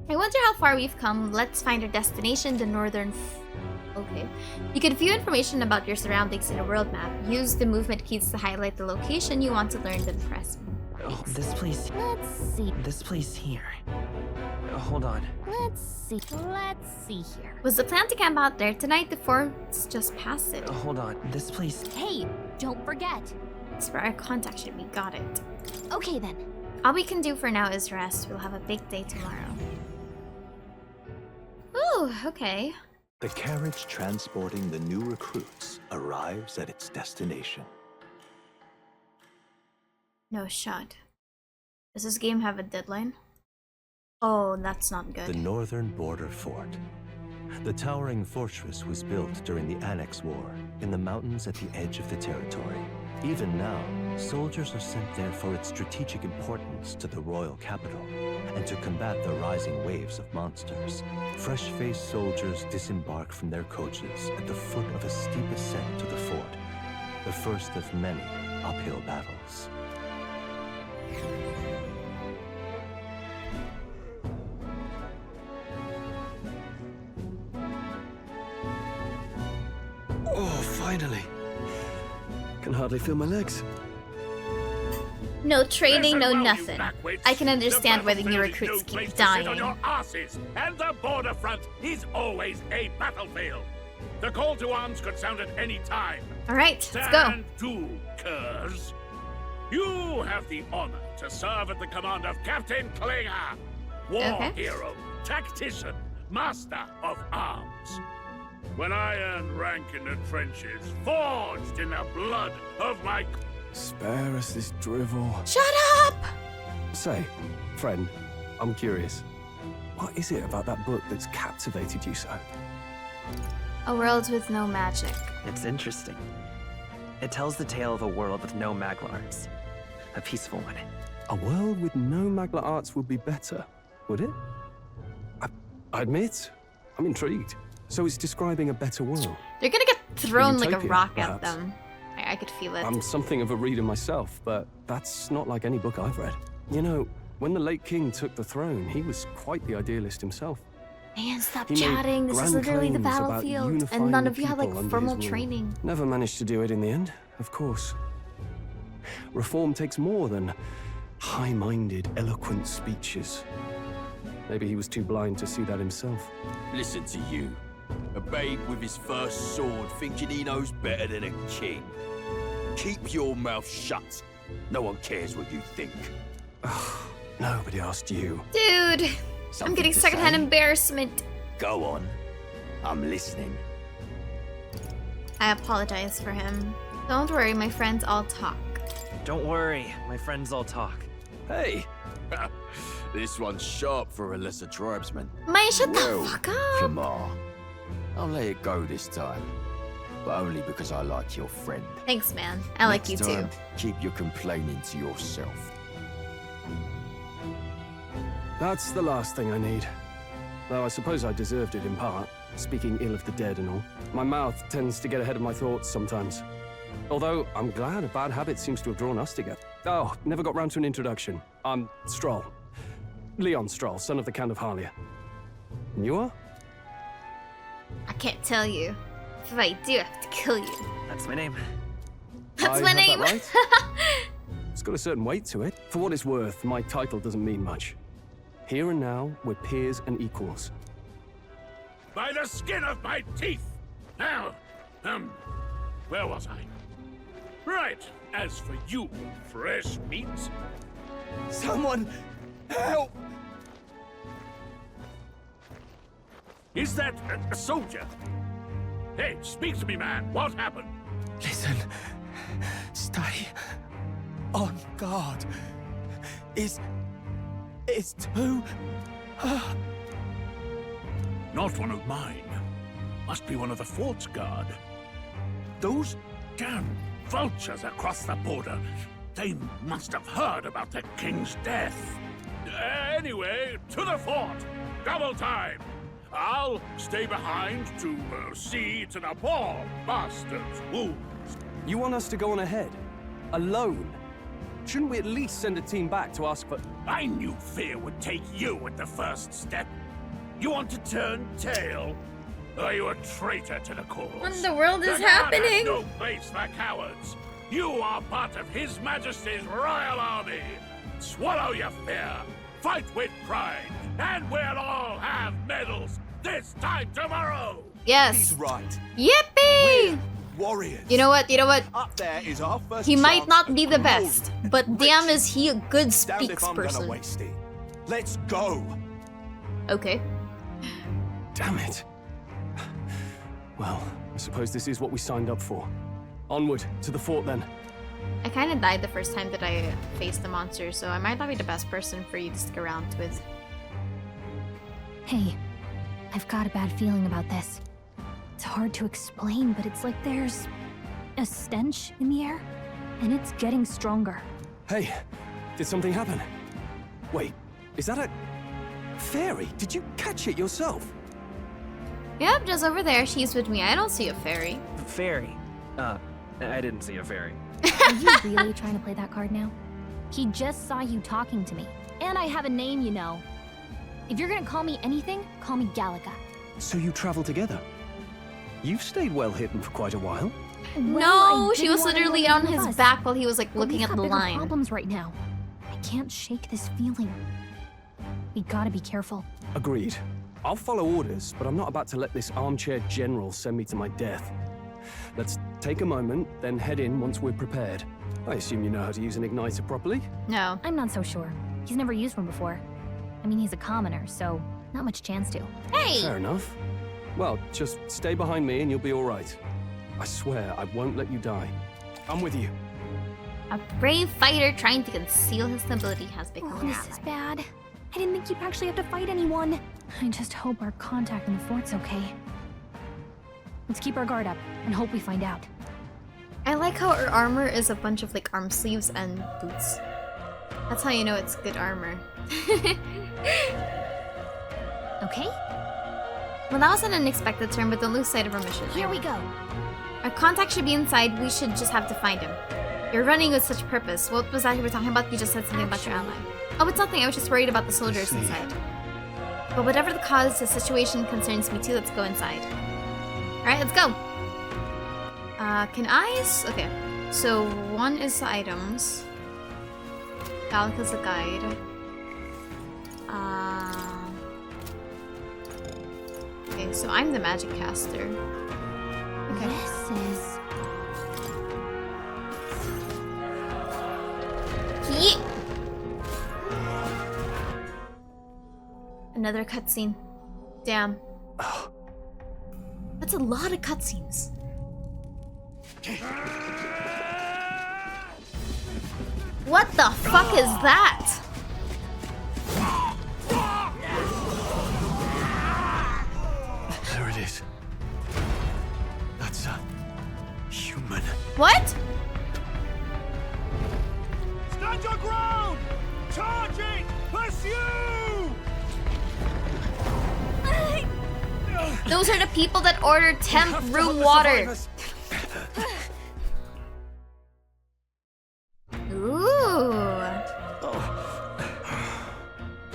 I wonder how far we've come. Let's find our destination, the northern... Okay. You can view information about your surroundings in a world map. Use the movement keys to highlight the location you want to learn, then press. Oh, this place... Let's see. This place here. Hold on. Let's see. Let's see here. Was the plan to camp out there tonight? The fort's just past it. Hold on. This place... Hey, don't forget. It's for our contact ship. We got it. Okay then. All we can do for now is rest. We'll have a big day tomorrow. Ooh, okay. The carriage transporting the new recruits arrives at its destination. No shot. Does this game have a deadline? Oh, that's not good. The northern border fort. The towering fortress was built during the Annex War in the mountains at the edge of the territory. Even now, soldiers are sent there for its strategic importance to the royal capital and to combat the rising waves of monsters. Fresh-faced soldiers disembark from their coaches at the foot of a steep ascent to the fort, the first of many uphill battles. Oh, finally. Can hardly feel my legs. No training, no Listen well, nothing. you backwits. I can understand why the new battlefield is recruits no place keep to sit on dying. your asses, and the border front is always a battlefield. The call to arms could sound at any time. Alright, let's go. Stand to, curs. You have the honor to serve at the command of Captain Klinger, war hero, tactician, master of arms. When I earned rank in the trenches, forged in the blood of my... Spare us this drivel. Shut up! Say, friend, I'm curious. What is it about that book that's captivated you so? A world with no magic. It's interesting. It tells the tale of a world with no Magla arts. A peaceful one. A world with no Magla arts would be better, would it? I admit, I'm intrigued. So it's describing a better world. They're gonna get thrown like a Utopia, rock perhaps. at them. I could feel it. I'm something of a reader myself, but that's not like any book I've read. You know, when the late king took the throne, he was quite the idealist himself. Man, stop He made chatting. This is grand literally the claims about battlefield. unifying And none the of you have like people under formal his rule. training. Never managed to do it in the end, of course. Reform takes more than high-minded, eloquent speeches. Maybe he was too blind to see that himself. Listen to you. A babe with his first sword thinking he knows better than a king. Keep your mouth shut No one cares what you think. Nobody asked you. Dude, I'm Something getting to secondhand say? embarrassment. Go on. I'm listening. I apologize for him. Don't worry, my friends all talk. Don't worry, my friends all talk. Hey! This one's sharp for a lesser tribesman. Man, shut the Well, fuck up. Clamar, I'll let it go this time. But only because I like your friend. Thanks, man. I like you Next too. time, keep your complaining to yourself. That's the last thing I need. Though I suppose I deserved it in part, speaking ill of the dead and all. My mouth tends to get ahead of my thoughts sometimes. Although, I'm glad a bad habit seems to have drawn us together. Oh, never got round to an introduction. I'm Stroll. Leon Stroll, son of the Count of Harlia. And you are? I can't tell you. If I do, I have to kill you. That's my name. That's I my have name. that right? It's got a certain weight to it. For what it's worth, my title doesn't mean much. Here and now, we're peers and equals. By the skin of my teeth! Now, where was I? Right, as for you, fresh meat. Someone help! Is that a soldier? Hey, speak to me, man. What happened? Listen, stay on guard. It's too... Not one of mine. Must be one of the fort's guard. Those damn vultures across the border. They must have heard about the king's death. Anyway, to the fort. Double time. I'll stay behind to see to the poor bastard's wounds. You want us to go on ahead? Alone? Shouldn't we at least send a team back to ask for... I knew fear would take you at the first step. You want to turn tail? Are you a traitor to the cause? What in the world is The guard has happening? no place for cowards. You are part of His Majesty's royal army. Swallow your fear. Fight with pride. And we'll all have medals this time tomorrow. Yes. He's right. Yippee! Warriors. You know what? You know what? Up there is our first He might chance not at be the glory best, and but damn is he a good Damned speaks if I'm gonna person. waste it. Let's go. Okay. Damn it. Well, I suppose this is what we signed up for. Onward, to the fort then. I kind of died the first time that I faced the monster, so I might not be the best person for you to stick around with. Hey, I've got a bad feeling about this. It's hard to explain, but it's like there's a stench in the air, and it's getting stronger. Hey, did something happen? Wait, is that a... fairy? Did you catch it yourself? Yep, just over there. She's with me. I don't see a fairy. Fairy. I didn't see a fairy. Are you really trying to play that card now? He just saw you talking to me. And I have a name, you know. If you're gonna call me anything, call me Gallica. So you travel together? You've stayed well hidden for quite a while. No, she was literally on his back while he was like looking at the line. Problems right now. I can't shake this feeling. We gotta be careful. Agreed. I'll follow orders, but I'm not about to let this armchair general send me to my death. Let's take a moment, then head in once we're prepared. I assume you know how to use an igniter properly? No. I'm not so sure. He's never used one before. I mean, he's a commoner, so not much chance to. Hey! Fair enough. Well, just stay behind me and you'll be all right. I swear I won't let you die. I'm with you. A brave fighter trying to conceal his nobility has become an This ally. is bad. I didn't think you'd actually have to fight anyone. I just hope our contact in the fort's okay. Let's keep our guard up and hope we find out. I like how her armor is a bunch of like arm sleeves and boots. That's how you know it's good armor. Okay? Well, that was an unexpected turn, but don't lose sight of our mission. Here we go. Our contact should be inside. We should just have to find him. You're running with such purpose. What was that you were talking about? You just said something about your ally. Oh, it's nothing. I was just worried about the soldiers inside. But whatever the cause, the situation concerns me too. Let's go inside. Alright, let's go. Can I... Okay. So, one is the items. Gallica's the guide. Okay, so I'm the magic caster. Okay. This is... Another cutscene. Damn. That's a lot of cutscenes. What the fuck is that? There it is. That's a human. What? Stand your ground! Charging! Pursue! Those are the people that ordered temp room water. Ooh.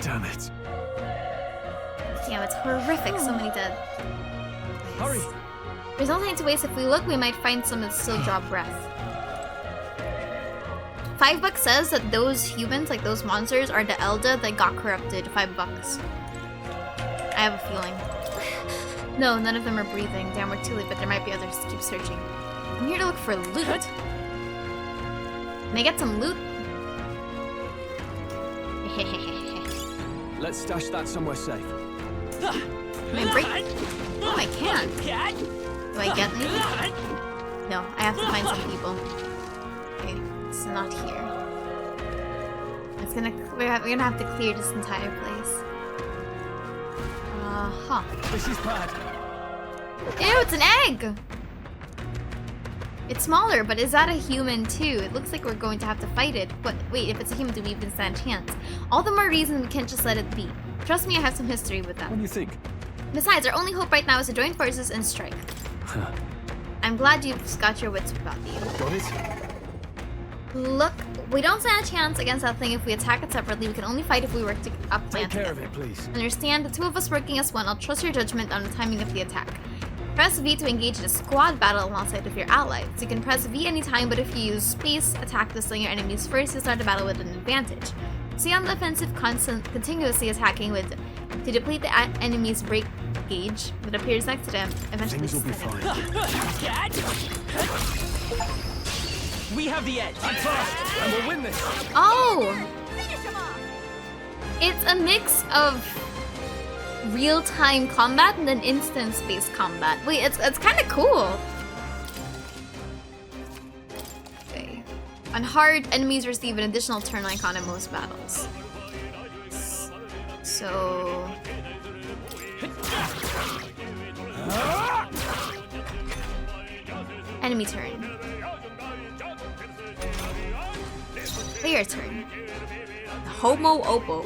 Damn it. Damn, it's horrific. So many dead. Hurry. There's no time to waste. If we look, we might find some that still draw breath. $5 says that those humans, like those monsters, are the Elda that got corrupted. $5. I have a feeling. No, none of them are breathing. Damn, we're too late, but there might be others to keep searching. I'm here to look for loot. Can I get some loot? Let's stash that somewhere safe. Can I break? Oh, I can. Do I get anything? No, I have to find some people. Okay, it's not here. It's gonna. We're gonna have to clear this entire place. Huh. This is bad. Ew, it's an egg! It's smaller, but is that a human too? It looks like we're going to have to fight it. But wait, if it's a human, do we even stand a chance? All the more reason we can't just let it be. Trust me, I have some history with them. What do you think? Besides, our only hope right now is to join forces and strike. I'm glad you've got your wits about you. Got it? Look, we don't stand a chance against that thing if we attack it separately. We can only fight if we work a plan Take care together. of it, please. Understand, the two of us working as one. I'll trust your judgment on the timing of the attack. Press V to engage in a squad battle alongside of your allies. You can press V anytime, but if you use space, attack the slaying your enemies first, you start the battle with an advantage. Stay on the offensive, continuously attacking with to deplete the enemy's break gauge that appears next to them. Eventually, things will be fine. We have the edge. I'm fast, and we'll win this. Oh! It's a mix of real-time combat and then instance-based combat. Wait, it's kind of cool. Okay. On hard, enemies receive an additional turn icon in most battles. So... Enemy turn. Player turn. Homo Oppo.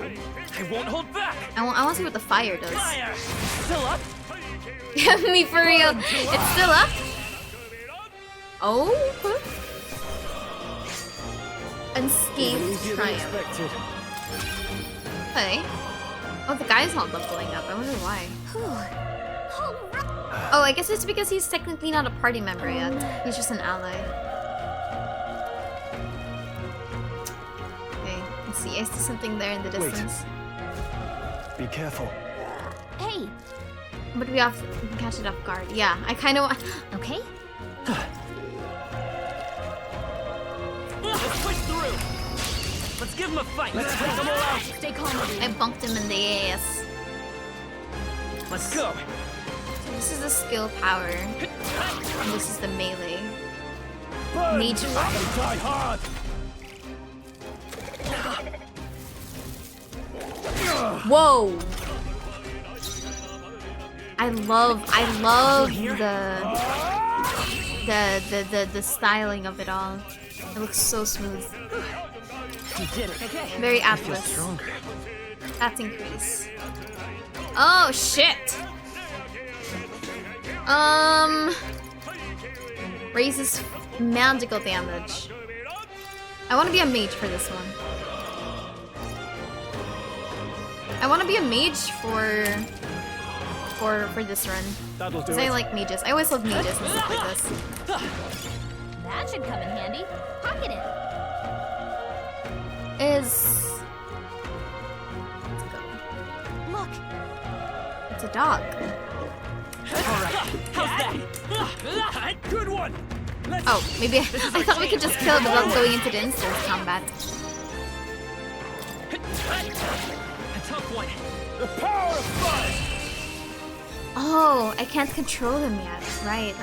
I won't hold back. I want to see what the fire does. Fire! Still up? Me for real. It's still up? Oh? Unscathed triumph. Okay. Oh, the guy's not leveling up. I wonder why. Oh, I guess it's because he's technically not a party member yet. He's just an ally. Okay, let's see. I see something there in the distance. Wait. Be careful. Hey! But we have to catch it off guard. Yeah, I kind of want... Okay. Let's push through. Let's give him a fight. Let's take them all out. Stay calm. I bunked him in the ass. Let's go. So this is the skill power. And this is the melee. Mage Die hard! Whoa! I love the styling of it all. It looks so smooth. You did it. Okay. Very Atlas. That's increase. Oh shit! Raises magical damage. I want to be a mage for this one. I want to be a mage for this run. That'll do Because I like mages. I always love mages and stuff like this. That should come in handy. Pocket it. Let's go. Look. It's a dog. How's that? Good one. Oh, maybe I thought we could just kill it without going into the instance combat. A tough one. The power of fire! Oh, I can't control him yet. Right.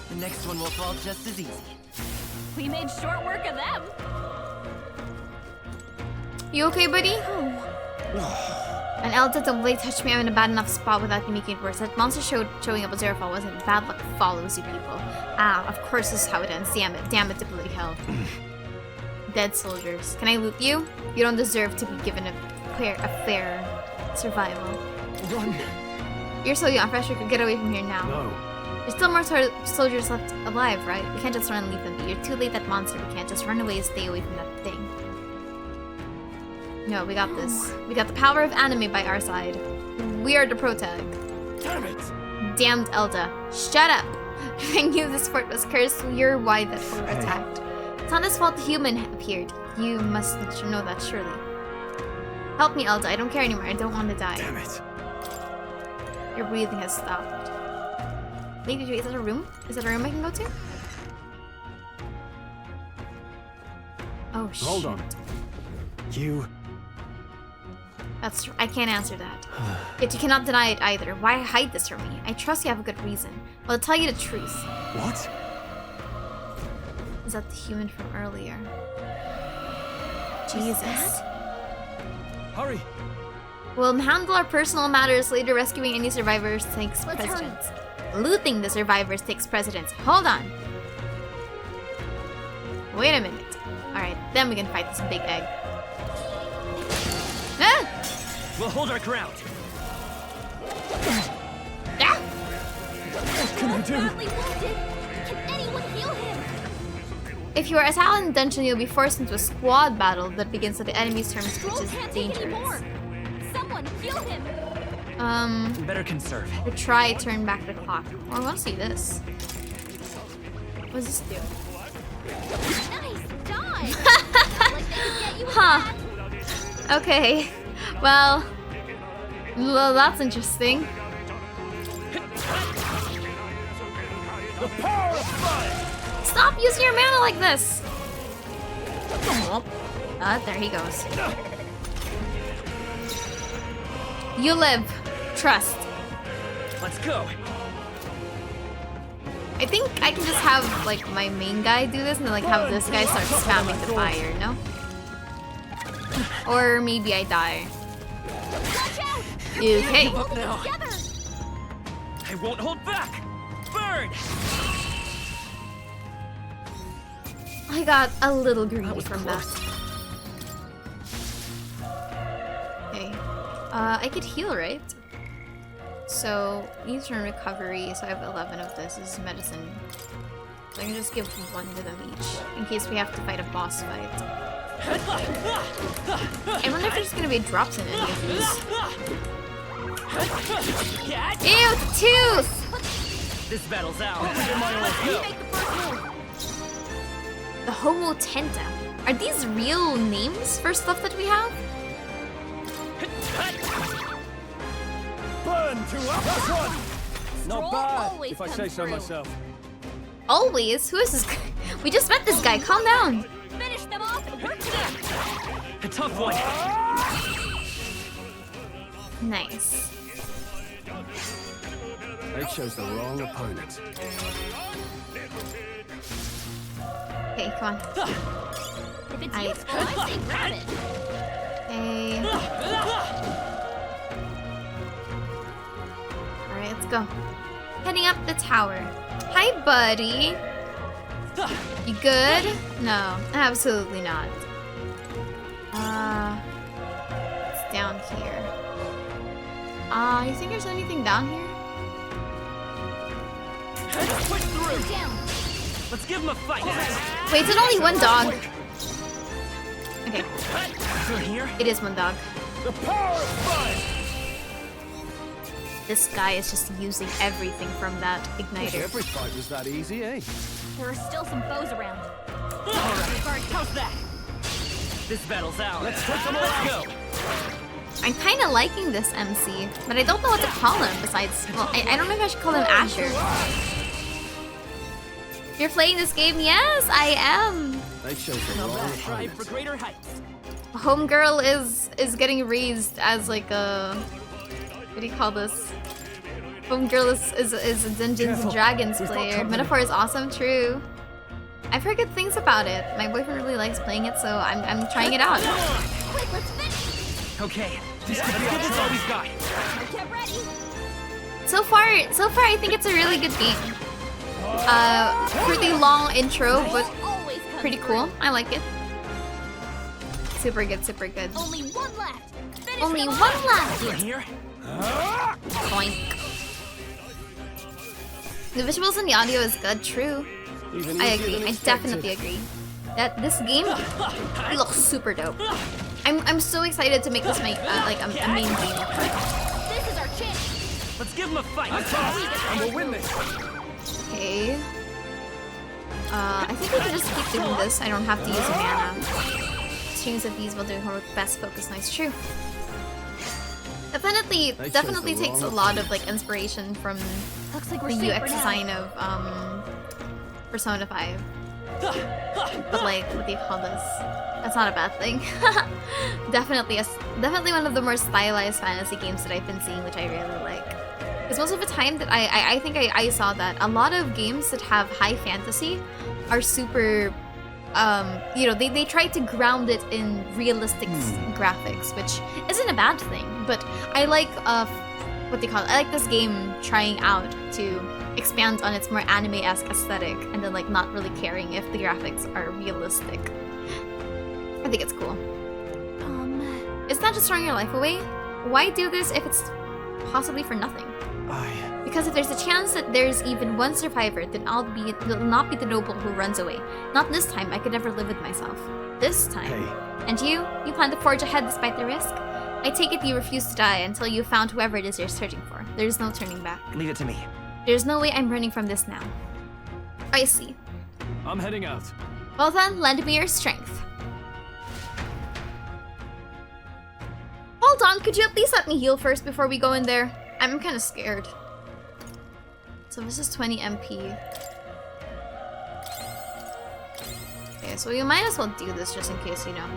The next one will fall just as easy. We made short work of them. You okay, buddy? An Elda don't blade touch me. I'm in a bad enough spot without me making it worse. That monster showing up as Zero Fall wasn't bad luck follows you people. Ah, of course this is how it ends. Damn it to bloody hell. Dead soldiers. Can I loot you? You don't deserve to be given a fair survival. Run. You're so young, fresh. We could get away from here now. No. There's still more soldiers left alive, right? We can't just run and leave them be. You're too late, that monster. We can't just run away and stay away from that thing. No, we got this. We got the power of anime by our side. We are the protag. Damn it! Damned Elda. Shut up! I knew this fort was cursed. You're why that fort attacked. It's not his fault the human appeared. You must know that, surely. Help me, Elda. I don't care anymore. I don't want to die. Damn it. Your breathing has stopped. Wait, is that a room? Is that a room I can go to? Oh, shit. Hold on. You... I can't answer that. Yet you cannot deny it either. Why hide this from me? I trust you have a good reason. Well, I'll tell you the truth. What? Is that the human from earlier? Jesus. Hurry! We'll handle our personal matters later. Rescuing any survivors takes precedence. Looting the survivors takes precedence. Hold on. Wait a minute. Alright, then we can fight this big egg. Ah! We'll hold our ground. Ah! What can I do? Can anyone heal him? If you are assigned in the dungeon, you'll be forced into a squad battle that begins at the enemy's turn, which is dangerous. Someone heal him. Better conserve. Or try turn back the clock. Or I want to see this. What does this do? Nice dive. Huh. Okay. Well, that's interesting. The power of fire! Stop using your mana like this! There he goes. You live. Trust. Let's go. I think I can just have like my main guy do this and then like have this guy start spamming the fire, no? Or maybe I die. Okay. I won't hold back. Burn! I got a little greedy from that. Okay. I could heal, right? So, needs turn recovery, so I have 11 of this. This is medicine. So I can just give one to them each, in case we have to fight a boss fight. I wonder if there's gonna be drops in any of these. Ew, tooth! This battle's ours. The Homo Tenta. Are these real names for stuff that we have? Burn to up! That's one! Not bad, if I say so myself. Always? Who is this guy? We just met this guy. Calm down. Finish them off and work together. A tough one. Nice. They chose the wrong opponent. Okay, come on. If it's useful, I say grab it. Okay. Alright, let's go. Heading up the tower. Hi, buddy. You good? No, absolutely not. It's down here. You think there's anything down here? Push through. Let's give him a fight. Wait, is it only one dog? Okay. Through here? It is one dog. The power of fire! This guy is just using everything from that Wish igniter. every fight was that easy, eh? There are still some foes around. Alright, how's that? This battle's ours. Let's take them all. Let's go. I'm kind of liking this MC, but I don't know what to call him besides... Well, I don't know if I should call him Asher. You're playing this game? Yes, I am. They chose the wrong Strive opponent. for greater heights. Homegirl is getting raised as like a what do you call this? Homegirl is a Dungeons and Dragons player. Metaphor is awesome, true. I've heard good things about it. My boyfriend really likes playing it, so I'm trying it out. Quick, let's finish. Okay, let's give this all we've got. Get ready. So far, I think it's a really good game. Pretty long intro, but pretty cool. I like it. Super good, super good. Only one left. Only one left. You're here. Boink. The visuals and the audio is good, true. I agree. I definitely agree. That this game looks super dope. I'm so excited to make this my like a main game. This is our chance. Let's give him a fight. And we'll win this. Okay. I think we can just keep doing this. I don't have to use mana. Streams of these will do her best focus. Nice, true. Definitely takes a lot of like inspiration from the UX design of Persona 5. But like, what do you call this? That's not a bad thing. definitely one of the more stylized fantasy games that I've been seeing, which I really like. Because most of the time that I think I saw that a lot of games that have high fantasy are super, you know, they try to ground it in realistic graphics, which isn't a bad thing. But I like, what do you call it? I like this game trying out to expand on its more anime-esque aesthetic and then like not really caring if the graphics are realistic. I think it's cool. It's not just throwing your life away. Why do this if it's possibly for nothing? Because if there's a chance that there's even one survivor, then it'll not be the noble who runs away. Not this time. I could never live with myself. This time. And you plan to forge ahead despite the risk? I take it you refuse to die until you found whoever it is you're searching for. There's no turning back. Leave it to me. There's no way I'm running from this now. I see. I'm heading out. Well then, lend me your strength. Hold on, could you at least let me heal first before we go in there? I'm kind of scared. So this is 20 MP. Okay, so you might as well do this just in case, you know.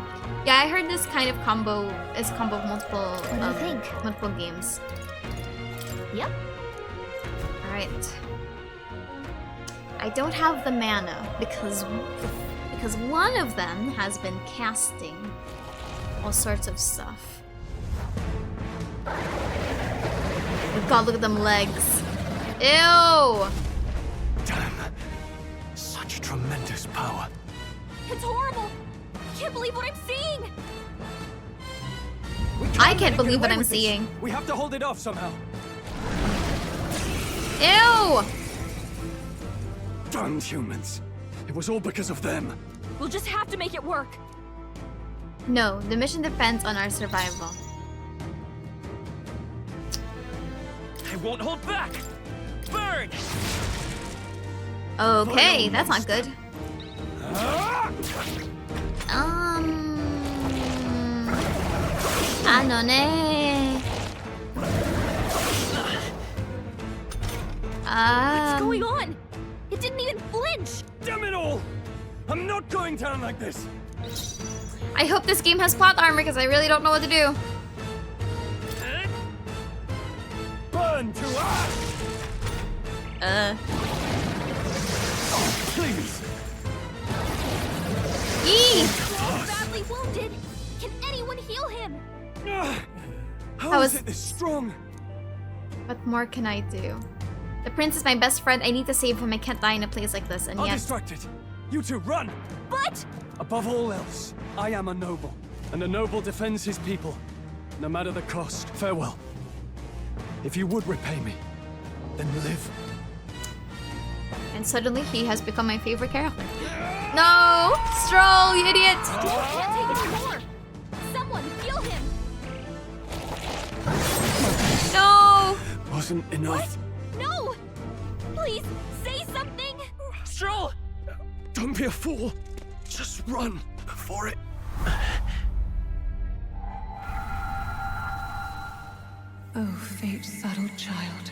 Yeah, I heard this kind of combo is a combo of multiple games. Yep. Alright. I don't have the mana because one of them has been casting all sorts of stuff. God, look at them legs. Ew! Damn. Such tremendous power. It's horrible. I can't believe what I'm seeing. I can't believe what I'm seeing. We have to hold it off somehow. Ew! Damned humans. It was all because of them. We'll just have to make it work. No, the mission depends on our survival. I won't hold back. Burn! Okay, that's not good. What's going on? It didn't even flinch. Damn it all! I'm not going down like this. I hope this game has plot armor because I really don't know what to do. Burn to ash! Oh, please. Yee! He's badly wounded. Can anyone heal him? How is it this strong? What more can I do? The prince is my best friend. I need to save him. I can't die in a place like this, and I'm yet... distracted. You two, run! But... Above all else, I am a noble, and a noble defends his people, no matter the cost. Farewell. If you would repay me, then live. And suddenly he has become my favorite character. No! Stroll, you idiot! I can't take any more. Someone heal him. No! Wasn't enough. What? No! Please, say something! Stroll! Don't be a fool. Just run before it... Oh, fate-saddled child.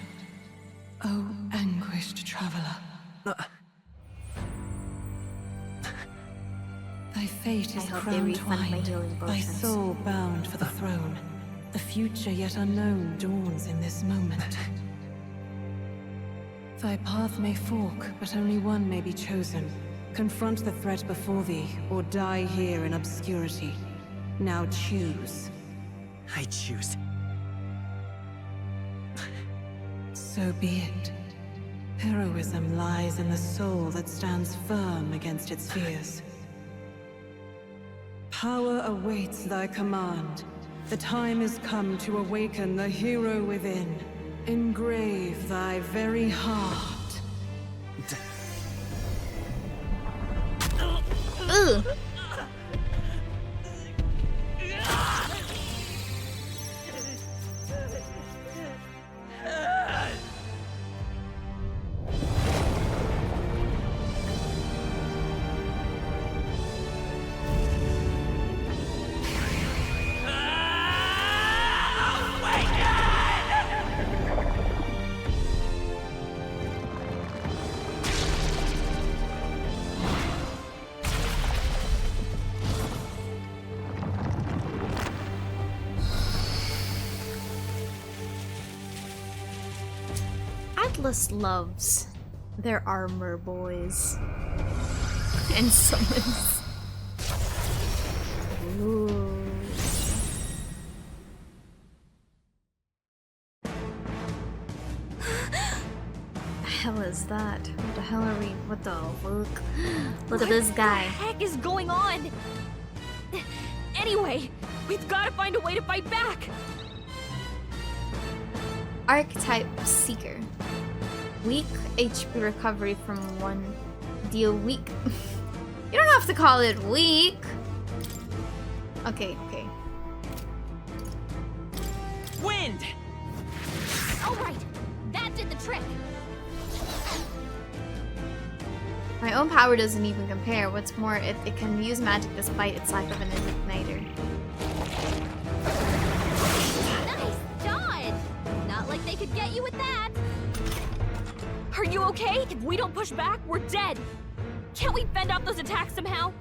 Oh, anguished traveler. Thy fate is crowned twined, thy soul bound for the throne. A future yet unknown dawns in this moment. Thy path may fork, but only one may be chosen. Confront the threat before thee, or die here in obscurity. Now choose. I choose. So be it. Heroism lies in the soul that stands firm against its fears. Power awaits thy command. The time is come to awaken the hero within. Engrave thy very heart. Ugh. Atlas loves their armor boys and summons. Ooh. The hell is that? What the hell are we? What the fuck? Look at this guy. What the heck is going on? Anyway, we've got to find a way to fight back. Archetype Seeker. Weak HP recovery from 1 deal weak. You don't have to call it weak. Okay, okay. Wind! Alright, that did the trick. My own power doesn't even compare. What's more, it can use magic despite its lack of an igniter. Nice dodge! Not like they could get you with that. Are you okay? If we don't push back, we're dead. Can't we fend off those attacks somehow?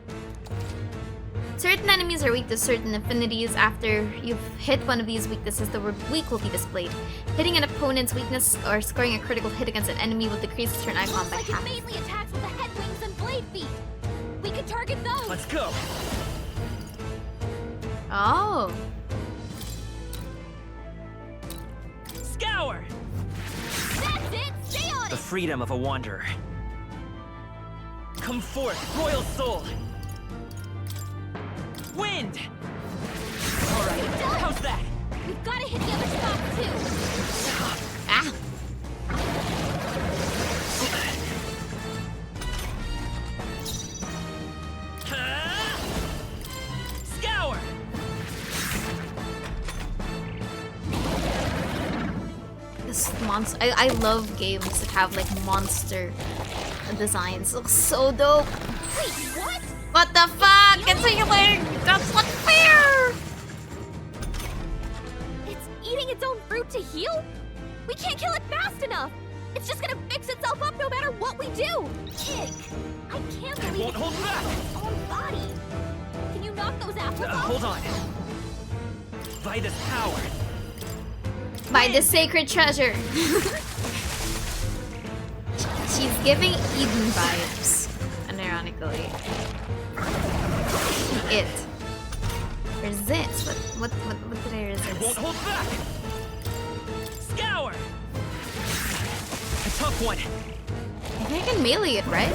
Certain enemies are weak to certain affinities. After you've hit one of these weaknesses, the word weak will be displayed. Hitting an opponent's weakness or scoring a critical hit against an enemy will decrease the turn icon by half. It mainly attacks with the head wings and blade feet. We could target those. Let's go. Oh. Scour. That's it. Stay on it. The freedom of a wanderer. Come forth, royal soul. Wind. All right. How's that? We've got to hit the other spot too. Ah. Scour. This monster. I love games that have like monster designs. Looks so dope. Wait, what? What the fuck? It's healing! That's not fair! It's eating its own fruit to heal? We can't kill it fast enough! It's just gonna fix itself up no matter what we do! Kick! I can't believe won't hold back! its own body! Can you knock those apples off? Hold on. By this power. By the sacred treasure. She's giving Eden vibes, unironically. It resists. What did I resist? Won't hold back. Scour. A tough one. I think I can melee it, right?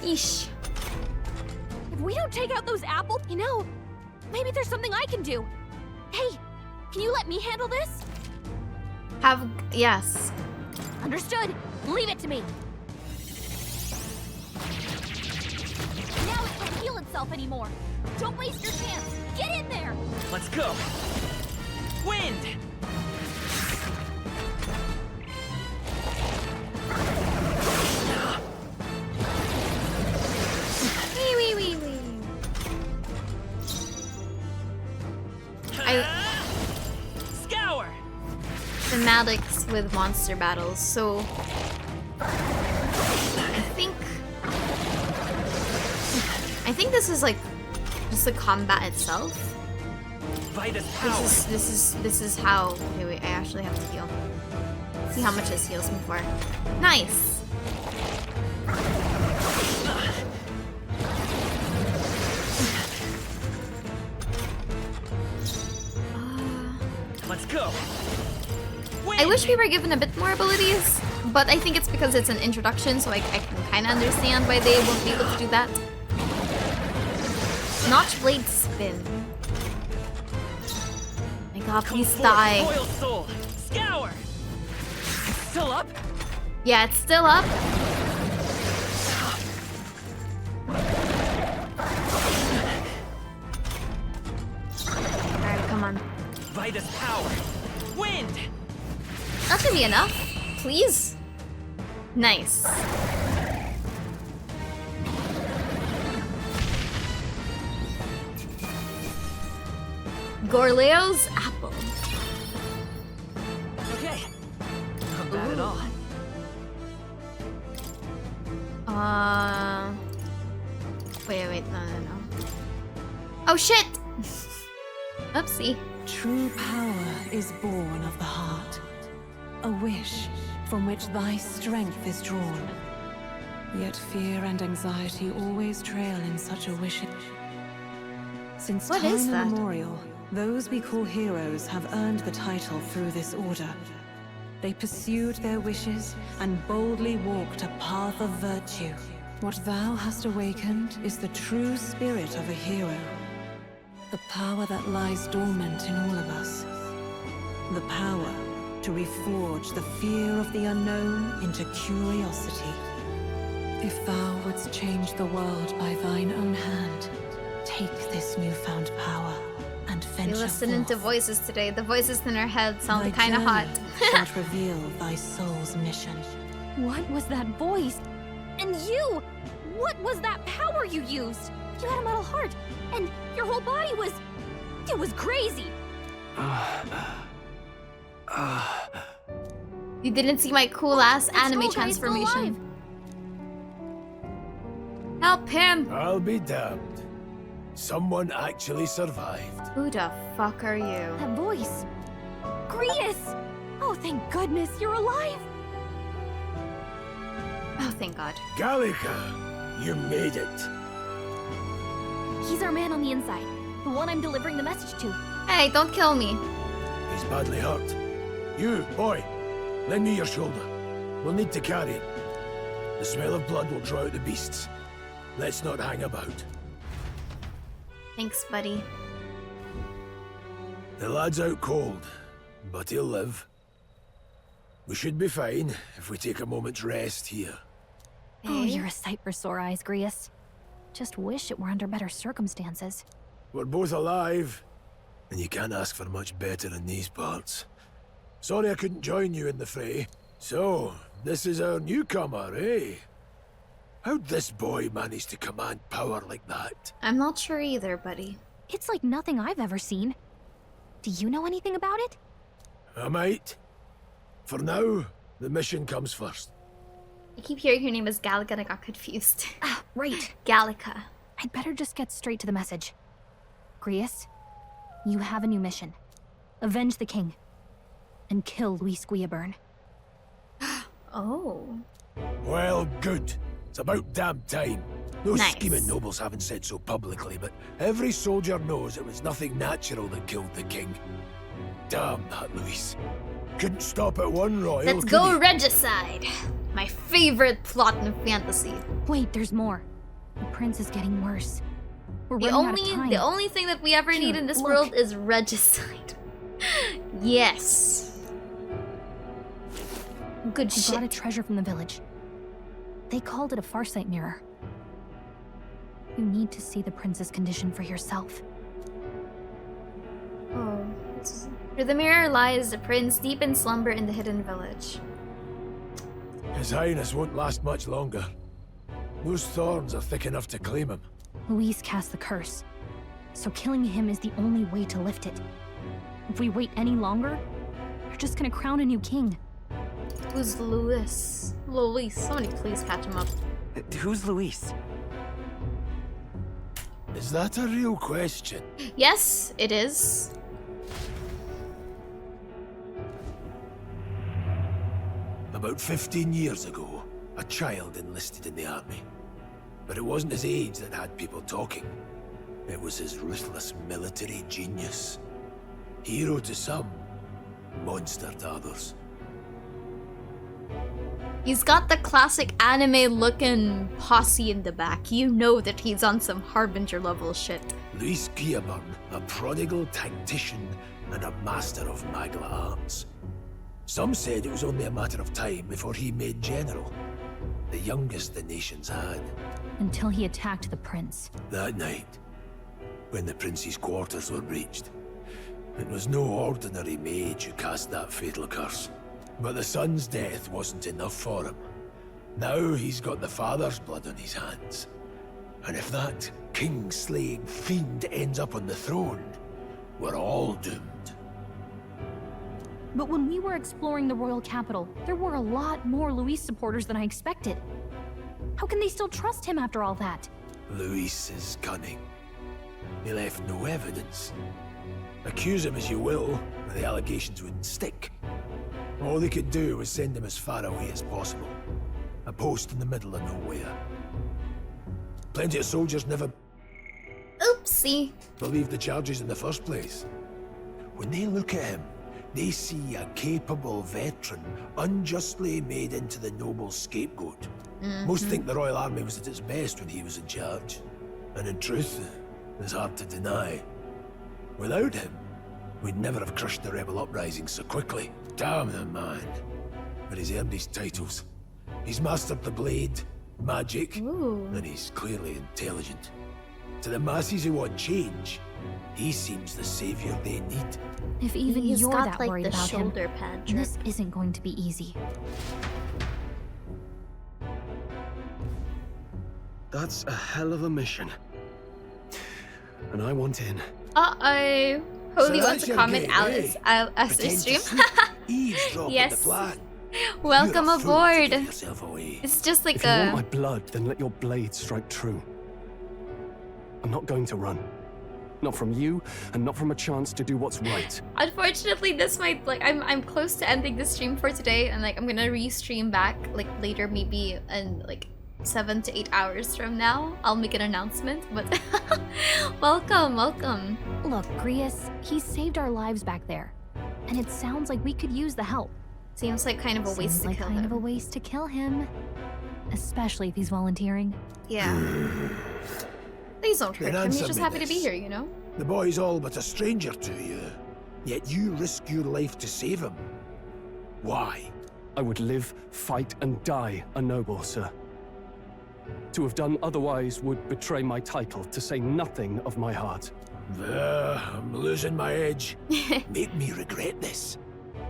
Eesh. If we don't take out those apples, you know, maybe there's something I can do. Hey, can you let me handle this? Yes. Understood. Leave it to me. Now it can't heal itself anymore. Don't waste your chance. Get in there. Let's go. Wind. Wee. Scour. Thematics with monster battles, so I think this is like Just the combat itself. This is how. Okay, wait. I actually have to heal. See how much this heals me for. Nice. Let's go. I wish we were given a bit more abilities, but I think it's because it's an introduction, so I can kind of understand why they won't be able to do that. Notch blade spin. My god, please die. Royal soul. Scour. It's still up? Yeah, it's still up. Alright, come on. Vitus power. Wind. That should be enough. Please. Nice. Gorleo's apple. Okay. Not bad at all. Wait, no. Oh shit! Oopsie. True power is born of the heart. A wish from which thy strength is drawn. Yet fear and anxiety always trail in such a wish. Since What time is that? immemorial, those we call heroes have earned the title through this order. They pursued their wishes and boldly walked a path of virtue. What thou hast awakened is the true spirit of a hero. The power that lies dormant in all of us. The power to reforge the fear of the unknown into curiosity. If thou wouldst change the world by thine own hand, take this newfound power and venture We're listening to forth. voices today. The voices in our head sound Thy kind of hot. journey shalt reveal thy soul's mission. What was that voice? And you! What was that power you used? You had a metal heart, and your whole body was... It was crazy! You didn't see my cool ass anime Skull Guy's still transformation. Help him! I'll be damned. Someone actually survived. Who the fuck are you? That voice! Grius! Oh, thank goodness you're alive! Oh, thank God. Gallica, you made it. He's our man on the inside. The one I'm delivering the message to. Hey, don't kill me. He's badly hurt. You, boy, lend me your shoulder. We'll need to carry him. The smell of blood will draw out the beasts. Let's not hang about. Thanks, buddy. The lad's out cold, but he'll live. We should be fine if we take a moment's rest here. Oh, you're a sight for sore eyes, Grius. Just wish it were under better circumstances. We're both alive, and you can't ask for much better in these parts. Sorry I couldn't join you in the fray. So, this is our newcomer, eh? How'd this boy manage to command power like that? I'm not sure either, buddy. It's like nothing I've ever seen. Do you know anything about it? I might. For now, the mission comes first. I keep hearing her name is Gallica and I got confused. Ah, right. Gallica. I'd better just get straight to the message. Grius, you have a new mission. Avenge the king. And kill Luis Guillaburn. Oh. Well, good. It's about damn time. Those Nice. scheming nobles haven't said so publicly, but every soldier knows it was nothing natural that killed the king. Damn that Luis. Couldn't stop at one royal, Let's could go he? regicide. My favorite plot in fantasy. Wait, there's more. The prince is getting worse. We're The running out of time. only thing that we ever need in this look. world is regicide. Yes. Good I shit. got a treasure from the village. They called it a farsight mirror. You need to see the prince's condition for yourself. Oh. Through the mirror lies the prince deep in slumber in the hidden village. His Highness won't last much longer. Those thorns are thick enough to claim him. Luis cast the curse, so killing him is the only way to lift it. If we wait any longer, you're just gonna crown a new king. Who's Luis? Luis, somebody please catch him up. Who's Luis? Is that a real question? Yes, it is. About 15 years ago, a child enlisted in the army. But it wasn't his age that had people talking. It was his ruthless military genius. Hero to some, monster to others. He's got the classic anime-looking posse in the back. You know that he's on some Harbinger level shit. Luis Guillermin, a prodigal tactician and a master of Magla arts. Some said it was only a matter of time before he made general. The youngest the nations had. Until he attacked the prince. That night, when the prince's quarters were breached, it was no ordinary mage who cast that fatal curse. But the son's death wasn't enough for him. Now he's got the father's blood on his hands. And if that king-slaying fiend ends up on the throne, we're all doomed. But when we were exploring the royal capital, there were a lot more Luis supporters than I expected. How can they still trust him after all that? Luis is cunning. He left no evidence. Accuse him as you will, the allegations wouldn't stick. All they could do was send him as far away as possible. A post in the middle of nowhere. Plenty of soldiers never Oopsie. believed the charges in the first place. When they look at him, they see a capable veteran unjustly made into the noble scapegoat. Most think the Royal Army was at its best when he was in charge. And in truth, it's hard to deny. Without him, we'd never have crushed the rebel uprising so quickly. Damn the man. But he's earned his titles. He's mastered the blade, magic, and he's clearly intelligent. To the masses who want change, he seems the savior they need. If even He's you're got, that like, worried the about him, shoulder pad drip. this isn't going to be easy. That's a hell of a mission. And I want in. Uh-oh. Holy So wants that's to your comment gig, Alice eh? as the Pretend to stream. Eavesdrop on Yes. the plan. Welcome You're a fool to aboard. give yourself away. It's just like If you want my a blood, then let your blade strike true. I'm not going to run. Not from you, and not from a chance to do what's right. unfortunately this might like I'm close to ending the stream for today, and like I'm gonna re-stream back like later, maybe in like 7 to 8 hours from now. I'll make an announcement, but welcome. Look, Grius, he saved our lives back there. And it sounds like we could use the help. Seems like kind of a waste to kill kind of a him. waste to kill him. Especially if he's volunteering. Yeah. Please don't hurt Then him. He's answer just me happy to be this. here, you know? The boy's all but a stranger to you, yet you risk your life to save him. Why? I would live, fight, and die a noble, sir. To have done otherwise would betray my title, to say nothing of my heart. I'm losing my edge. Make me regret this,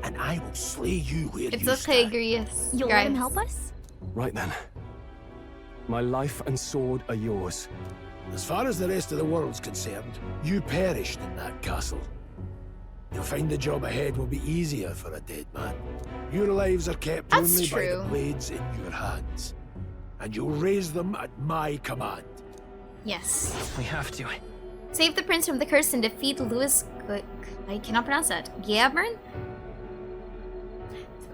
and I will slay you where It's you okay, stand. Grius. You'll let him help us? Right then. My life and sword are yours. As far as the rest of the world's concerned, you perished in that castle. You'll find the job ahead will be easier for a dead man. Your lives are kept That's only by true. the blades in your hands, and you'll raise them at my command. Yes. We have to. Save the prince from the curse and defeat Louis. I cannot pronounce that. Guillermin?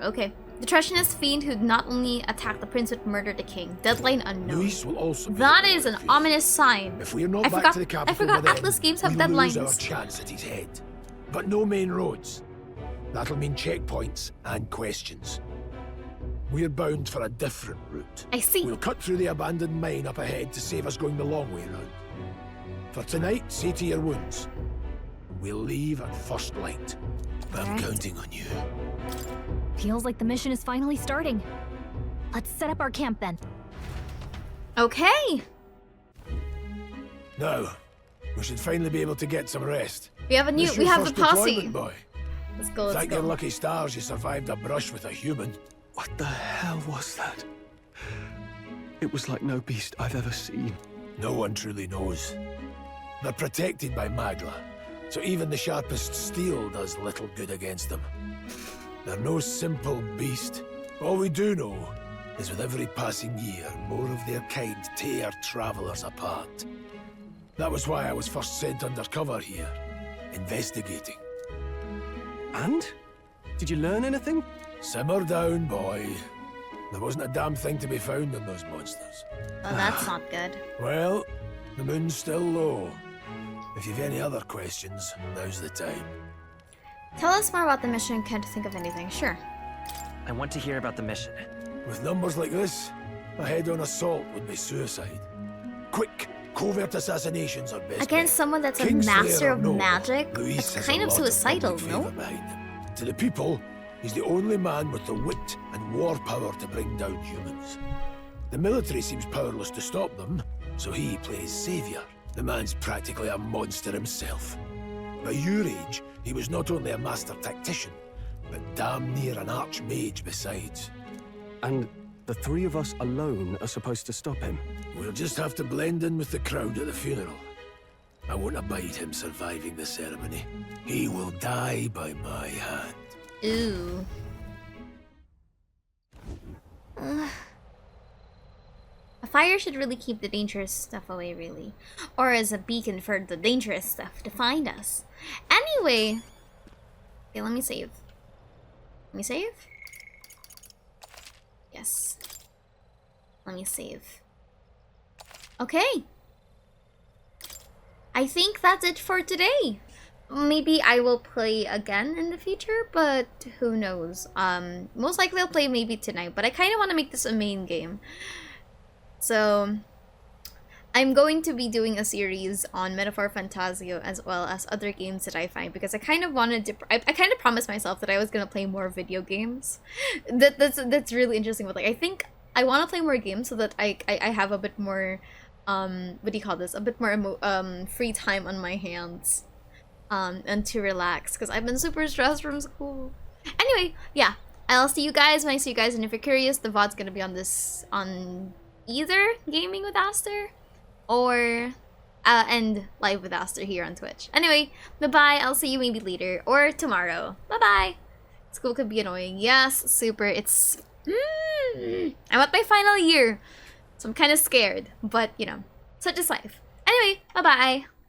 Okay. The treacherous fiend who not only attacked the prince but murdered the king. Deadline unknown. Luis will also be That is an ominous sign. If we're not I back forgot, to the capital I forgot by then, Atlas games have we lose our deadlines. chance at his head. But no main roads. That'll mean checkpoints and questions. We're bound for a different route. I see. We'll cut through the abandoned mine up ahead to save us going the long way round. For tonight, see to your wounds. We'll leave at first light. I'm Right. counting on you. Feels like the mission is finally starting. Let's set up our camp then. Okay. Now, we should finally be able to get some rest. We have a new. This We your have the first posse. deployment, boy. Let's go. Let's Thank go. your lucky stars you survived a brush with a human. What the hell was that? It was like no beast I've ever seen. No one truly knows. They're protected by Magla, so even the sharpest steel does little good against them. They're no simple beast. All we do know is with every passing year, more of their kind tear travelers apart. That was why I was first sent undercover here. Investigating. And? Did you learn anything? Simmer down, boy. There wasn't a damn thing to be found in those monsters. Oh, that's not good. Well, the moon's still low. If you've any other questions, now's the time. Tell us more about the mission. Can't think of anything. Sure. I want to hear about the mission. With numbers like this, a head-on assault would be suicide. Quick, covert assassinations are best. Against someone that's a master of magic, it's kind of suicidal, no? To the people, he's the only man with the wit and war power to bring down humans. The military seems powerless to stop them, so he plays savior. The man's practically a monster himself. By your age, he was not only a master tactician, but damn near an archmage besides. And the three of us alone are supposed to stop him? We'll just have to blend in with the crowd at the funeral. I won't abide him surviving the ceremony. He will die by my hand. Ooh. A fire should really keep the dangerous stuff away, really. Or as a beacon for the dangerous stuff to find us. Anyway. Okay, let me save. Let me save? Yes. Let me save. Okay. I think that's it for today. Maybe I will play again in the future, but who knows. Most likely I'll play maybe tonight, but I kind of want to make this a main game. So, I'm going to be doing a series on Metaphor Fantasio as well as other games that I find, because I kind of wanted to, I kind of promised myself that I was going to play more video games. That's really interesting, but like, I think I want to play more games so that I have a bit more, what do you call this, a bit more free time on my hands, and to relax, because I've been super stressed from school. Anyway, yeah, I'll see you guys when I see you guys, and if you're curious, the VOD's going to be on either Gaming with Aster or and Live with Aster here on Twitch. Anyway, bye-bye. I'll see you maybe later or tomorrow. Bye-bye. School could be annoying. Yes, super. It's I'm at my final year, so I'm kind of scared, but you know, such is life. Anyway, bye-bye.